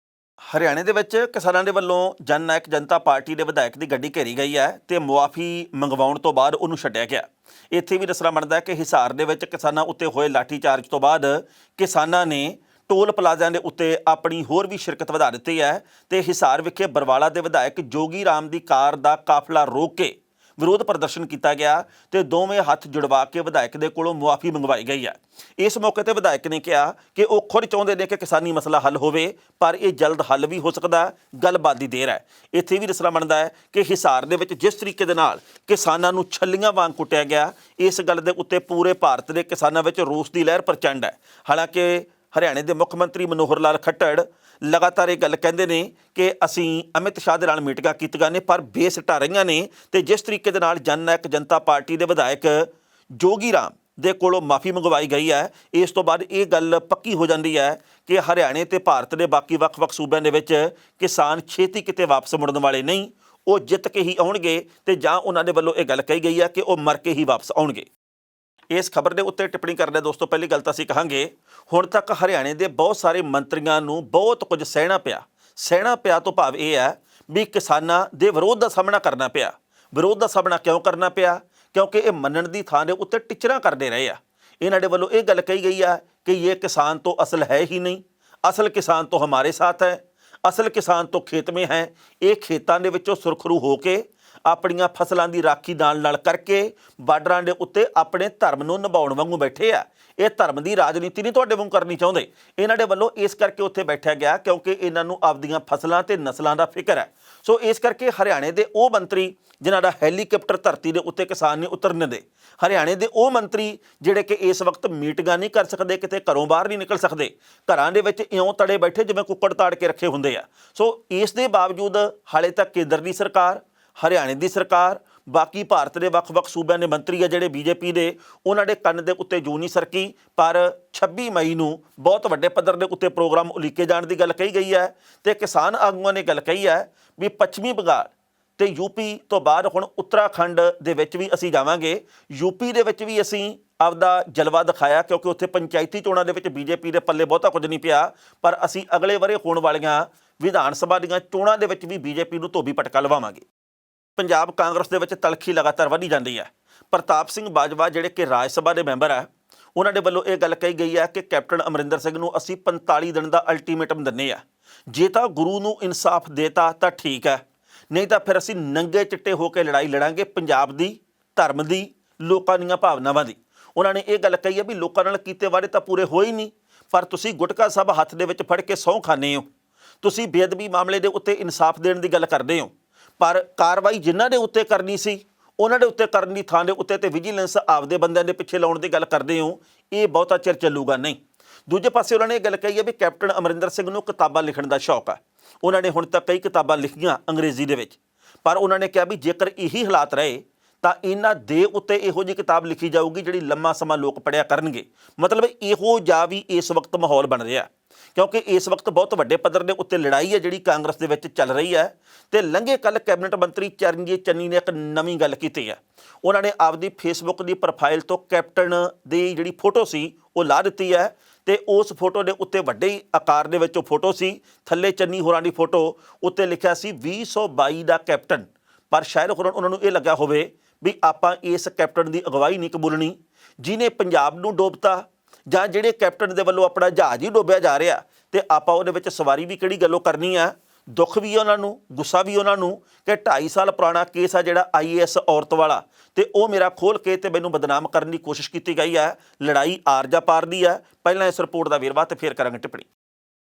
ਹਰਿਆਣੇ ਦੇ ਵਿੱਚ ਕਿਸਾਨਾਂ ਦੇ ਵੱਲੋਂ ਜਨ ਨਾਇਕ ਜਨਤਾ ਪਾਰਟੀ ਦੇ ਵਿਧਾਇਕ ਦੀ ਗੱਡੀ ਘੇਰੀ ਗਈ ਹੈ ਤੇ ਮੁਆਫੀ ਮੰਗਵਾਉਣ ਤੋਂ ਬਾਅਦ ਉਹਨੂੰ ਛੱਡਿਆ ਗਿਆ। ਇੱਥੇ ਵੀ ਦੱਸਣਾ ਬਣਦਾ ਕਿ ਹਿਸਾਰ ਦੇ ਵਿੱਚ ਕਿਸਾਨਾਂ ਉੱਤੇ ਹੋਏ ਲਾਠੀਚਾਰਜ ਤੋਂ ਬਾਅਦ ਕਿਸਾਨਾਂ ਨੇ ਟੋਲ ਪਲਾਜ਼ਿਆਂ ਦੇ ਉੱਤੇ ਆਪਣੀ ਹੋਰ ਵੀ ਸ਼ਿਰਕਤ ਵਧਾ ਦਿੱਤੀ ਹੈ ਤੇ ਹਿਸਾਰ ਵਿਖੇ ਬਰਵਾਲਾ ਦੇ ਵਿਧਾਇਕ ਜੋਗੀ ਰਾਮ ਦੀ ਕਾਰ ਦਾ ਕਾਫਲਾ ਰੋਕ ਕੇ ਵਿਰੋਧ ਪ੍ਰਦਰਸ਼ਨ ਕੀਤਾ ਗਿਆ ਤੇ ਦੋਵੇਂ ਹੱਥ ਜੁੜਵਾ ਕੇ ਵਿਧਾਇਕ ਦੇ ਕੋਲੋਂ ਮੁਆਫੀ ਮੰਗਵਾਈ ਗਈ ਹੈ। ਇਸ ਮੌਕੇ ਤੇ ਵਿਧਾਇਕ ਨੇ ਕਿਹਾ ਕਿ ਉਹ ਖੁਦ ਚਾਹੁੰਦੇ ਨੇ ਕਿ ਕਿਸਾਨੀ ਮਸਲਾ ਹੱਲ ਹੋਵੇ, ਪਰ ਇਹ ਜਲਦ ਹੱਲ ਵੀ ਹੋ ਸਕਦਾ, ਗੱਲਬਾਤ ਦੀ ਦੇਰ ਹੈ। ਇੱਥੇ ਵੀ ਦੱਸਣਾ ਬਣਦਾ ਹੈ ਕਿ ਹਿਸਾਰ ਦੇ ਵਿੱਚ ਜਿਸ ਤਰੀਕੇ ਦੇ ਨਾਲ ਕਿਸਾਨਾਂ ਨੂੰ ਛੱਲੀਆਂ ਵਾਂਗ ਕੁੱਟਿਆ ਗਿਆ, ਇਸ ਗੱਲ ਦੇ ਉੱਤੇ ਪੂਰੇ ਭਾਰਤ ਦੇ ਕਿਸਾਨਾਂ ਵਿੱਚ ਰੋਸ ਦੀ ਲਹਿਰ ਪ੍ਰਚੰਡ ਹੈ। ਹਾਲਾਂਕਿ ਹਰਿਆਣੇ ਦੇ ਮੁੱਖ ਮੰਤਰੀ ਮਨੋਹਰ ਲਾਲ ਖੱਟੜ ਲਗਾਤਾਰ ਇਹ ਗੱਲ ਕਹਿੰਦੇ ਨੇ ਕਿ ਅਸੀਂ ਅਮਿਤ ਸ਼ਾਹ ਦੇ ਨਾਲ ਮੀਟਿੰਗਾਂ ਕੀਤੀਆਂ ਨੇ ਪਰ ਬੇਸਿੱਟਾ ਰਹੀਆਂ ਨੇ। ਤੇ ਜਿਸ ਤਰੀਕੇ ਦੇ ਨਾਲ ਜਨ ਨਾਇਕ ਜਨਤਾ ਪਾਰਟੀ ਦੇ ਵਿਧਾਇਕ ਜੋਗੀ ਰਾਮ ਦੇ ਕੋਲੋਂ ਮਾਫੀ ਮੰਗਵਾਈ ਗਈ ਹੈ, ਇਸ ਤੋਂ ਬਾਅਦ ਇਹ ਗੱਲ ਪੱਕੀ ਹੋ ਜਾਂਦੀ ਹੈ ਕਿ ਹਰਿਆਣੇ ਤੇ ਭਾਰਤ ਦੇ ਬਾਕੀ ਵੱਖ-ਵੱਖ ਸੂਬਿਆਂ ਦੇ ਵਿੱਚ ਕਿਸਾਨ ਛੇਤੀ ਕਿਤੇ ਵਾਪਸ ਮੁੜਨ ਵਾਲੇ ਨਹੀਂ, ਉਹ ਜਿੱਤ ਕੇ ਹੀ ਆਉਣਗੇ ਤੇ ਜਾਂ ਉਹਨਾਂ ਦੇ ਵੱਲੋਂ ਇਹ ਗੱਲ ਕਹੀ ਗਈ ਹੈ ਕਿ ਉਹ ਮਰ ਕੇ ਹੀ ਵਾਪਸ ਆਉਣਗੇ। ਇਸ ਖਬਰ ਦੇ ਉੱਤੇ ਟਿੱਪਣੀ ਕਰਦੇ ਦੋਸਤੋ ਪਹਿਲੀ ਗੱਲ ਤਾਂ ਅਸੀਂ ਕਹਾਂਗੇ ਹੁਣ ਤੱਕ ਹਰਿਆਣੇ ਦੇ ਬਹੁਤ ਸਾਰੇ ਮੰਤਰੀਆਂ ਨੂੰ ਬਹੁਤ ਕੁਝ ਸਹਿਣਾ ਪਿਆ ਤੋਂ ਭਾਵ ਇਹ ਹੈ ਵੀ ਕਿਸਾਨਾਂ ਦੇ ਵਿਰੋਧ ਦਾ ਸਾਹਮਣਾ ਕਰਨਾ ਪਿਆ। ਵਿਰੋਧ ਦਾ ਸਾਹਮਣਾ ਕਿਉਂ ਕਰਨਾ ਪਿਆ? ਕਿਉਂਕਿ ਇਹ ਮੰਨਣ ਦੀ ਥਾਂ ਦੇ ਉੱਤੇ ਟਿਚਰਾਂ ਕਰਦੇ ਰਹੇ ਆ। ਇਹਨਾਂ ਦੇ ਵੱਲੋਂ ਇਹ ਗੱਲ ਕਹੀ ਗਈ ਆ ਕਿ ਇਹ ਕਿਸਾਨ ਤੋਂ ਅਸਲ ਹੈ ਹੀ ਨਹੀਂ, ਅਸਲ ਕਿਸਾਨ ਤੋਂ ਹਮਾਰੇ ਸਾਥ ਹੈ, ਅਸਲ ਕਿਸਾਨ ਤੋਂ ਖੇਤ ਮੇਂ ਹੈ। ਇਹ ਖੇਤਾਂ ਦੇ ਵਿੱਚੋਂ ਸੁਰਖਰੂ ਹੋ ਕੇ ਆਪਣੀਆਂ ਫਸਲਾਂ ਦੀ ਰਾਖੀ ਨਾਲ ਕਰਕੇ ਬਾਰਡਰਾਂ ਦੇ ਉੱਤੇ ਆਪਣੇ ਧਰਮ ਨੂੰ ਨਿਭਾਉਣ ਵਾਂਗੂ ਬੈਠੇ ਆ। ਇਹ ਧਰਮ ਦੀ ਰਾਜਨੀਤੀ ਨਹੀਂ ਤੁਹਾਡੇ ਵਾਂਗੂ ਕਰਨੀ ਚਾਹੁੰਦੇ। ਇਹਨਾਂ ਦੇ ਵੱਲੋਂ ਇਸ ਕਰਕੇ ਉੱਥੇ ਬੈਠਿਆ ਗਿਆ ਕਿਉਂਕਿ ਇਹਨਾਂ ਨੂੰ ਆਪਦੀਆਂ ਫਸਲਾਂ ਤੇ ਨਸਲਾਂ ਦਾ ਫਿਕਰ ਹੈ। ਸੋ ਇਸ ਕਰਕੇ ਹਰਿਆਣੇ ਦੇ ਉਹ ਮੰਤਰੀ ਜਿਨ੍ਹਾਂ ਦਾ ਹੈਲੀਕਾਪਟਰ ਧਰਤੀ ਦੇ ਉੱਤੇ ਕਿਸਾਨ ਨਹੀਂ ਉਤਰਨ ਦੇ, ਹਰਿਆਣੇ ਦੇ ਉਹ ਮੰਤਰੀ ਜਿਹੜੇ ਕਿ ਇਸ ਵਕਤ ਮੀਟਿੰਗਾਂ ਨਹੀਂ ਕਰ ਸਕਦੇ, ਕਿਤੇ ਘਰੋਂ ਬਾਹਰ ਨਹੀਂ ਨਿਕਲ ਸਕਦੇ, ਘਰਾਂ ਦੇ ਵਿੱਚ ਇਉਂ ਤੜੇ ਬੈਠੇ ਜਿਵੇਂ ਕੁੱਕੜ ਤਾੜ ਕੇ ਰੱਖੇ ਹੁੰਦੇ ਆ। ਸੋ ਇਸ ਦੇ ਬਾਵਜੂਦ ਹਾਲੇ ਤੱਕ ਕੇਂਦਰ ਦੀ ਸਰਕਾਰ, ਹਰਿਆਣੇ ਦੀ ਸਰਕਾਰ, ਬਾਕੀ ਭਾਰਤ ਦੇ ਵੱਖ-ਵੱਖ ਸੂਬਿਆਂ ਦੇ ਮੰਤਰੀ ਆ ਜਿਹੜੇ ਬੀਜੇਪੀ ਦੇ, ਉਹਨਾਂ ਦੇ ਕੰਨ ਦੇ ਉੱਤੇ ਜੂੰ ਨਹੀਂ ਸਰਕੀ। ਪਰ 26 ਮਈ ਨੂੰ ਬਹੁਤ ਵੱਡੇ ਪੱਧਰ ਦੇ ਉੱਤੇ ਪ੍ਰੋਗਰਾਮ ਉਲੀਕੇ ਜਾਣ ਦੀ ਗੱਲ ਕਹੀ ਗਈ ਹੈ ਤੇ ਕਿਸਾਨ ਆਗੂਆਂ ਨੇ ਗੱਲ ਕਹੀ ਹੈ ਵੀ ਪੱਛਮੀ ਬੰਗਾਲ ਤੇ ਯੂਪੀ ਤੋਂ ਬਾਅਦ ਹੁਣ ਉੱਤਰਾਖੰਡ ਦੇ ਵਿੱਚ ਵੀ ਅਸੀਂ ਜਾਵਾਂਗੇ। ਯੂਪੀ ਦੇ ਵਿੱਚ ਵੀ ਅਸੀਂ ਆਪਦਾ ਜਲਵਾ ਦਿਖਾਇਆ ਕਿਉਂਕਿ ਉੱਥੇ ਪੰਚਾਇਤੀ ਚੋਣਾਂ ਦੇ ਵਿੱਚ ਬੀਜੇਪੀ ਦੇ ਪੱਲੇ ਬਹੁਤਾ ਕੁਝ ਨਹੀਂ ਪਿਆ, ਪਰ ਅਸੀਂ ਅਗਲੇ ਵਰੇ ਹੋਣ ਵਾਲੀਆਂ ਵਿਧਾਨ ਸਭਾ ਦੀਆਂ ਚੋਣਾਂ ਦੇ ਵਿੱਚ ਵੀ ਬੀਜੇਪੀ ਨੂੰ ਧੋਬੀ ਪਟਕਾ ਲਵਾਵਾਂਗੇ। ਪੰਜਾਬ ਕਾਂਗਰਸ ਦੇ ਵਿੱਚ ਤਲਖੀ ਲਗਾਤਾਰ ਵਧੀ ਜਾਂਦੀ ਹੈ। ਪ੍ਰਤਾਪ ਸਿੰਘ ਬਾਜਵਾ ਜਿਹੜੇ ਕਿ ਰਾਜ ਸਭਾ ਦੇ ਮੈਂਬਰ ਆ, ਉਹਨਾਂ ਦੇ ਵੱਲੋਂ ਇਹ ਗੱਲ ਕਹੀ ਗਈ ਹੈ ਕਿ ਕੈਪਟਨ ਅਮਰਿੰਦਰ ਸਿੰਘ ਨੂੰ ਅਸੀਂ 45 ਦਿਨ ਦਾ ਅਲਟੀਮੇਟਮ ਦਿੰਦੇ ਆ। ਜੇ ਤਾਂ ਗੁਰੂ ਨੂੰ ਇਨਸਾਫ ਦੇਤਾ ਤਾਂ ਠੀਕ ਹੈ, ਨਹੀਂ ਤਾਂ ਫਿਰ ਅਸੀਂ ਨੰਗੇ ਚਿੱਟੇ ਹੋ ਕੇ ਲੜਾਈ ਲੜਾਂਗੇ ਪੰਜਾਬ ਦੀ, ਧਰਮ ਦੀ, ਲੋਕਾਂ ਦੀਆਂ ਭਾਵਨਾਵਾਂ ਦੀ। ਉਹਨਾਂ ਨੇ ਇਹ ਗੱਲ ਕਹੀ ਹੈ ਵੀ ਲੋਕਾਂ ਨਾਲ ਕੀਤੇ ਵਾਅਦੇ ਤਾਂ ਪੂਰੇ ਹੋਏ ਨਹੀਂ, ਪਰ ਤੁਸੀਂ ਗੁਟਕਾ ਸਾਹਿਬ ਹੱਥ ਦੇ ਵਿੱਚ ਫੜ ਕੇ ਸਹੁੰ ਖਾਂਦੇ ਹੋ, ਤੁਸੀਂ ਬੇਅਦਬੀ ਮਾਮਲੇ ਦੇ ਉੱਤੇ ਇਨਸਾਫ ਦੇਣ ਦੀ ਗੱਲ ਕਰਦੇ ਹੋ, ਪਰ ਕਾਰਵਾਈ ਜਿਨ੍ਹਾਂ ਦੇ ਉੱਤੇ ਕਰਨੀ ਸੀ ਉਹਨਾਂ ਦੇ ਉੱਤੇ ਕਰਨ ਦੀ ਥਾਂ ਦੇ ਉੱਤੇ ਤੇ ਵਿਜੀਲੈਂਸ ਆਪਦੇ ਬੰਦਿਆਂ ਦੇ ਪਿੱਛੇ ਲਾਉਣ ਦੀ ਗੱਲ ਕਰਦੇ ਹੋ। ਇਹ ਬਹੁਤਾ ਚਿਰ ਚੱਲੂਗਾ ਨਹੀਂ। ਦੂਜੇ ਪਾਸੇ ਉਹਨਾਂ ਨੇ ਇਹ ਗੱਲ ਕਹੀ ਹੈ ਵੀ ਕੈਪਟਨ ਅਮਰਿੰਦਰ ਸਿੰਘ ਨੂੰ ਕਿਤਾਬਾਂ ਲਿਖਣ ਦਾ ਸ਼ੌਕ ਹੈ। ਉਹਨਾਂ ਨੇ ਹੁਣ ਤੱਕ ਕਈ ਕਿਤਾਬਾਂ ਲਿਖੀਆਂ ਅੰਗਰੇਜ਼ੀ ਦੇ ਵਿੱਚ, ਪਰ ਉਹਨਾਂ ਨੇ ਕਿਹਾ ਵੀ ਜੇਕਰ ਇਹੀ ਹਾਲਾਤ ਰਹੇ ਤਾਂ ਇਹਨਾਂ ਦੇ ਉੱਤੇ ਇਹੋ ਜਿਹੀ ਕਿਤਾਬ ਲਿਖੀ ਜਾਊਗੀ ਜਿਹੜੀ ਲੰਮਾ ਸਮਾਂ ਲੋਕ ਪੜ੍ਹਿਆ ਕਰਨਗੇ। ਮਤਲਬ ਇਹੋ ਜਿਹਾ ਵੀ ਇਸ ਵਕਤ ਮਾਹੌਲ ਬਣ ਰਿਹਾ ਕਿਉਂਕਿ ਇਸ ਵਕਤ ਬਹੁਤ ਵੱਡੇ ਪੱਧਰ ਦੇ ਉੱਤੇ ਲੜਾਈ ਹੈ ਜਿਹੜੀ ਕਾਂਗਰਸ ਦੇ ਵਿੱਚ ਚੱਲ ਰਹੀ ਹੈ। ਤੇ ਲੰਘੇ ਕੱਲ੍ਹ ਕੈਬਨਿਟ ਮੰਤਰੀ ਚਰਨਜੀਤ ਚੰਨੀ ਨੇ ਇੱਕ ਨਵੀਂ ਗੱਲ ਕੀਤੀ ਹੈ। ਉਹਨਾਂ ਨੇ ਆਪਦੀ ਫੇਸਬੁੱਕ ਦੀ ਪ੍ਰੋਫਾਈਲ ਤੋਂ ਕੈਪਟਨ ਦੀ ਜਿਹੜੀ ਫੋਟੋ ਸੀ ਉਹ ਲਾ ਦਿੱਤੀ ਹੈ ਤੇ ਉਸ ਫੋਟੋ ਦੇ ਉੱਤੇ ਵੱਡੇ ਆਕਾਰ ਦੇ ਵਿੱਚ ਉਹ ਫੋਟੋ ਸੀ, ਥੱਲੇ ਚੰਨੀ ਹੋਰਾਂ ਦੀ ਫੋਟੋ, ਉੱਤੇ ਲਿਖਿਆ ਸੀ 2022 ਦਾ ਕੈਪਟਨ। ਪਰ ਸ਼ਾਇਦ ਉਹਨਾਂ ਨੂੰ ਇਹ ਲੱਗਾ ਹੋਵੇ ਵੀ ਆਪਾਂ ਇਸ ਕੈਪਟਨ ਦੀ ਅਗਵਾਈ ਨਹੀਂ ਕਬੂਲਣੀ ਜਿਹਨੇ ਪੰਜਾਬ ਨੂੰ ਡੋਬਤਾ, ਜਾਂ ਜਿਹੜੇ ਕੈਪਟਨ ਦੇ ਵੱਲੋਂ ਆਪਣਾ ਜਹਾਜ਼ ਹੀ ਡੋਬਿਆ ਜਾ ਰਿਹਾ ਤੇ ਆਪਾਂ ਉਹਦੇ ਵਿੱਚ ਸਵਾਰੀ ਵੀ ਕਿਹੜੀ ਗੱਲੋਂ ਕਰਨੀ ਆ। ਦੁੱਖ ਵੀ ਉਹਨਾਂ ਨੂੰ, ਗੁੱਸਾ ਵੀ ਉਹਨਾਂ ਨੂੰ ਕਿ 2.5 ਸਾਲ ਪੁਰਾਣਾ ਕੇਸ ਆ ਜਿਹੜਾ IAS ਔਰਤ ਵਾਲਾ, ਤੇ ਉਹ ਮੇਰਾ ਖੋਲ੍ਹ ਕੇ ਤੇ ਮੈਨੂੰ ਬਦਨਾਮ ਕਰਨ ਦੀ ਕੋਸ਼ਿਸ਼ ਕੀਤੀ ਗਈ ਹੈ। ਲੜਾਈ ਆਰ ਜਾਂ ਪਾਰ ਦੀ ਹੈ। ਪਹਿਲਾਂ ਇਸ ਰਿਪੋਰਟ ਦਾ ਵੇਰਵਾ ਤੇ ਫਿਰ ਕਰਾਂਗੇ ਟਿੱਪਣੀ।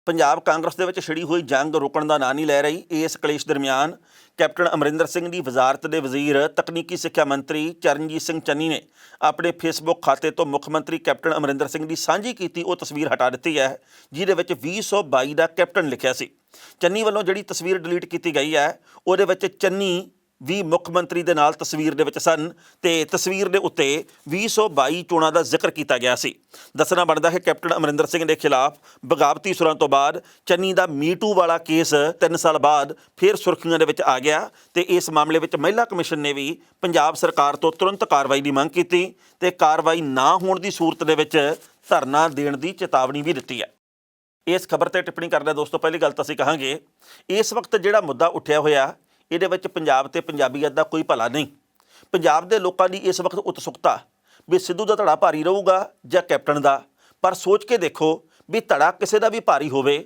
ਪੰਜਾਬ ਕਾਂਗਰਸ ਦੇ ਵਿੱਚ ਛਿੜੀ ਹੋਈ ਜੰਗ ਰੁਕਣ ਦਾ ਨਾਂ ਨਹੀਂ ਲੈ ਰਹੀ। ਇਸ ਕਲੇਸ਼ ਦਰਮਿਆਨ ਕੈਪਟਨ ਅਮਰਿੰਦਰ ਸਿੰਘ ਦੀ ਵਜ਼ਾਰਤ ਦੇ ਵਜ਼ੀਰ ਤਕਨੀਕੀ ਸਿੱਖਿਆ ਮੰਤਰੀ ਚਰਨਜੀਤ ਸਿੰਘ ਚੰਨੀ ਨੇ ਆਪਣੇ ਫੇਸਬੁੱਕ ਖਾਤੇ ਤੋਂ ਮੁੱਖ ਮੰਤਰੀ ਕੈਪਟਨ ਅਮਰਿੰਦਰ ਸਿੰਘ ਦੀ ਸਾਂਝੀ ਕੀਤੀ ਉਹ ਤਸਵੀਰ ਹਟਾ ਦਿੱਤੀ ਹੈ ਜਿਹਦੇ ਵਿੱਚ 2022 ਦਾ ਕੈਪਟਨ ਲਿਖਿਆ ਸੀ। ਚੰਨੀ ਵੱਲੋਂ ਜਿਹੜੀ ਤਸਵੀਰ ਡਿਲੀਟ ਕੀਤੀ ਗਈ ਹੈ ਉਹਦੇ ਵਿੱਚ ਚੰਨੀ ਵੀ ਮੁੱਖ ਮੰਤਰੀ ਦੇ ਨਾਲ ਤਸਵੀਰ ਦੇ ਵਿੱਚ ਸਨ ਤੇ ਤਸਵੀਰ ਦੇ ਉੱਤੇ 2022 ਚੋਣਾਂ ਦਾ ਜ਼ਿਕਰ ਕੀਤਾ ਗਿਆ ਸੀ। ਦੱਸਣਾ ਬਣਦਾ ਹੈ ਕੈਪਟਨ ਅਮਰਿੰਦਰ ਸਿੰਘ ਦੇ ਖਿਲਾਫ ਬਗਾਵਤੀ ਸੁਰਾਂ ਤੋਂ ਬਾਅਦ ਚੰਨੀ ਦਾ ਮੀਟੂ ਵਾਲਾ ਕੇਸ 3 ਸਾਲ ਬਾਅਦ ਫਿਰ ਸੁਰਖੀਆਂ ਦੇ ਵਿੱਚ ਆ ਗਿਆ ਤੇ ਇਸ ਮਾਮਲੇ ਵਿੱਚ ਮਹਿਲਾ ਕਮਿਸ਼ਨ ਨੇ ਵੀ ਪੰਜਾਬ ਸਰਕਾਰ ਤੋਂ ਤੁਰੰਤ ਕਾਰਵਾਈ ਦੀ ਮੰਗ ਕੀਤੀ ਤੇ ਕਾਰਵਾਈ ਨਾ ਹੋਣ ਦੀ ਸੂਰਤ ਦੇ ਵਿੱਚ ਧਰਨਾ ਦੇਣ ਦੀ ਚੇਤਾਵਨੀ ਵੀ ਦਿੱਤੀ ਹੈ। ਇਸ ਖਬਰ ਤੇ ਟਿੱਪਣੀ ਕਰਦਾ ਦੋਸਤੋ ਪਹਿਲੀ ਗੱਲ ਤਾਂ ਅਸੀਂ ਕਹਾਂਗੇ ਇਸ ਵਕਤ ਜਿਹੜਾ ਮੁੱਦਾ ਉੱਠਿਆ ਹੋਇਆ ਇਹਦੇ ਵਿੱਚ ਪੰਜਾਬ ਤੇ ਪੰਜਾਬੀਅਤ ਦਾ ਕੋਈ ਭਲਾ ਨਹੀਂ। ਪੰਜਾਬ ਦੇ ਲੋਕਾਂ ਦੀ ਇਸ ਵਕਤ ਉਤਸੁਕਤਾ ਵੀ ਸਿੱਧੂ ਦਾ ਧੜਾ ਭਾਰੀ ਰਹੂਗਾ ਜਾਂ ਕੈਪਟਨ ਦਾ, ਪਰ ਸੋਚ ਕੇ ਦੇਖੋ ਵੀ ਧੜਾ ਕਿਸੇ ਦਾ ਵੀ ਭਾਰੀ ਹੋਵੇ,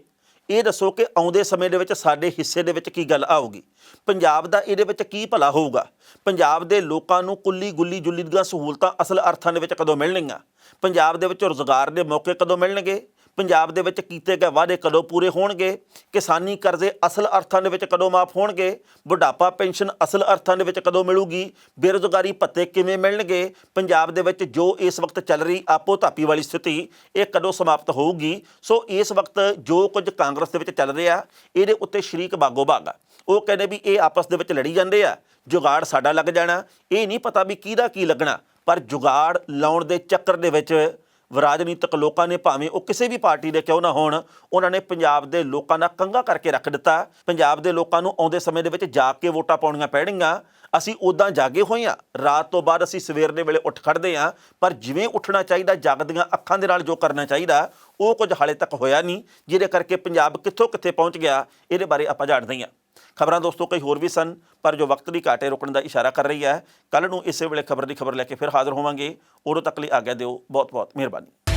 ਇਹ ਦੱਸੋ ਕਿ ਆਉਂਦੇ ਸਮੇਂ ਦੇ ਵਿੱਚ ਸਾਡੇ ਹਿੱਸੇ ਦੇ ਵਿੱਚ ਕੀ ਗੱਲ ਆਊਗੀ, ਪੰਜਾਬ ਦਾ ਇਹਦੇ ਵਿੱਚ ਕੀ ਭਲਾ ਹੋਊਗਾ, ਪੰਜਾਬ ਦੇ ਲੋਕਾਂ ਨੂੰ ਕੁੱਲੀ ਗੁੱਲੀ ਜੁੱਲੀ ਦੀਆਂ ਸਹੂਲਤਾਂ ਅਸਲ ਅਰਥਾਂ ਦੇ ਵਿੱਚ ਕਦੋਂ ਮਿਲਣਗੀਆਂ, ਪੰਜਾਬ ਦੇ ਵਿੱਚ ਰੁਜ਼ਗਾਰ ਦੇ ਮੌਕੇ ਕਦੋਂ ਮਿਲਣਗੇ, ਪੰਜਾਬ ਦੇ ਵਿੱਚ ਕੀਤੇ ਗਏ ਵਾਅਦੇ ਕਦੋਂ ਪੂਰੇ ਹੋਣਗੇ, ਕਿਸਾਨੀ ਕਰਜ਼ੇ ਅਸਲ ਅਰਥਾਂ ਦੇ ਵਿੱਚ ਕਦੋਂ ਮਾਫ ਹੋਣਗੇ, ਬੁਢਾਪਾ ਪੈਨਸ਼ਨ ਅਸਲ ਅਰਥਾਂ ਦੇ ਵਿੱਚ ਕਦੋਂ ਮਿਲੂਗੀ, ਬੇਰੁਜ਼ਗਾਰੀ ਭੱਤੇ ਕਿਵੇਂ ਮਿਲਣਗੇ, ਪੰਜਾਬ ਦੇ ਵਿੱਚ ਜੋ ਇਸ ਵਕਤ ਚੱਲ ਰਹੀ ਆਪੋ ਧਾਪੀ ਵਾਲੀ ਸਥਿਤੀ ਇਹ ਕਦੋਂ ਸਮਾਪਤ ਹੋਊਗੀ। ਸੋ ਇਸ ਵਕਤ ਜੋ ਕੁਝ ਕਾਂਗਰਸ ਦੇ ਵਿੱਚ ਚੱਲ ਰਿਹਾ ਇਹਦੇ ਉੱਤੇ ਸ਼ਰੀਕ ਬਾਗੋ ਬਾਗ ਆ। ਉਹ ਕਹਿੰਦੇ ਵੀ ਇਹ ਆਪਸ ਦੇ ਵਿੱਚ ਲੜੀ ਜਾਂਦੇ ਆ, ਜੁਗਾੜ ਸਾਡਾ ਲੱਗ ਜਾਣਾ, ਇਹ ਨਹੀਂ ਪਤਾ ਵੀ ਕਿਹਦਾ ਕੀ ਲੱਗਣਾ। ਪਰ ਜੁਗਾੜ ਲਾਉਣ ਦੇ ਚੱਕਰ ਦੇ ਵਿੱਚ ਰਾਜਨੀਤਿਕ ਲੋਕਾਂ ਨੇ, ਭਾਵੇਂ ਉਹ ਕਿਸੇ ਵੀ ਪਾਰਟੀ ਦੇ ਕਿਉਂ ਨਾ ਹੋਣ, ਉਹਨਾਂ ਨੇ ਪੰਜਾਬ ਦੇ ਲੋਕਾਂ ਦਾ ਕੰਗਾ ਕਰਕੇ ਰੱਖ ਦਿੱਤਾ। ਪੰਜਾਬ ਦੇ ਲੋਕਾਂ ਨੂੰ ਆਉਂਦੇ ਸਮੇਂ ਦੇ ਵਿੱਚ ਜਾਗ ਕੇ ਵੋਟਾਂ ਪਾਉਣੀਆਂ ਪੈਣਗੀਆਂ। ਅਸੀਂ ਉੱਦਾਂ ਜਾਗੇ ਹੋਏ ਹਾਂ, ਰਾਤ ਤੋਂ ਬਾਅਦ ਅਸੀਂ ਸਵੇਰ ਦੇ ਵੇਲੇ ਉੱਠ ਖੜ੍ਹਦੇ ਹਾਂ, ਪਰ ਜਿਵੇਂ ਉੱਠਣਾ ਚਾਹੀਦਾ, ਜਾਗਦੀਆਂ ਅੱਖਾਂ ਦੇ ਨਾਲ ਜੋ ਕਰਨਾ ਚਾਹੀਦਾ, ਉਹ ਕੁਝ ਹਾਲੇ ਤੱਕ ਹੋਇਆ ਨਹੀਂ, ਜਿਹਦੇ ਕਰਕੇ ਪੰਜਾਬ ਕਿੱਥੋਂ ਕਿੱਥੇ ਪਹੁੰਚ ਗਿਆ ਇਹਦੇ ਬਾਰੇ ਆਪਾਂ ਜਾਣਦੇ ਹਾਂ। ਖਬਰਾਂ ਦੋਸਤੋ ਕਈ ਹੋਰ ਵੀ ਸਨ, ਪਰ ਜੋ ਵਕਤ ਦੀ ਘਾਟ ਹੈ ਰੁਕਣ ਦਾ ਇਸ਼ਾਰਾ ਕਰ ਰਹੀ ਹੈ। ਕੱਲ੍ਹ ਨੂੰ ਇਸੇ ਵੇਲੇ ਖਬਰ ਦੀ ਖਬਰ ਲੈ ਕੇ ਫਿਰ ਹਾਜ਼ਰ ਹੋਵਾਂਗੇ। ਉਦੋਂ ਤੱਕ ਲਈ ਆਗਿਆ ਦਿਓ। ਬਹੁਤ ਬਹੁਤ ਮਿਹਰਬਾਨੀ।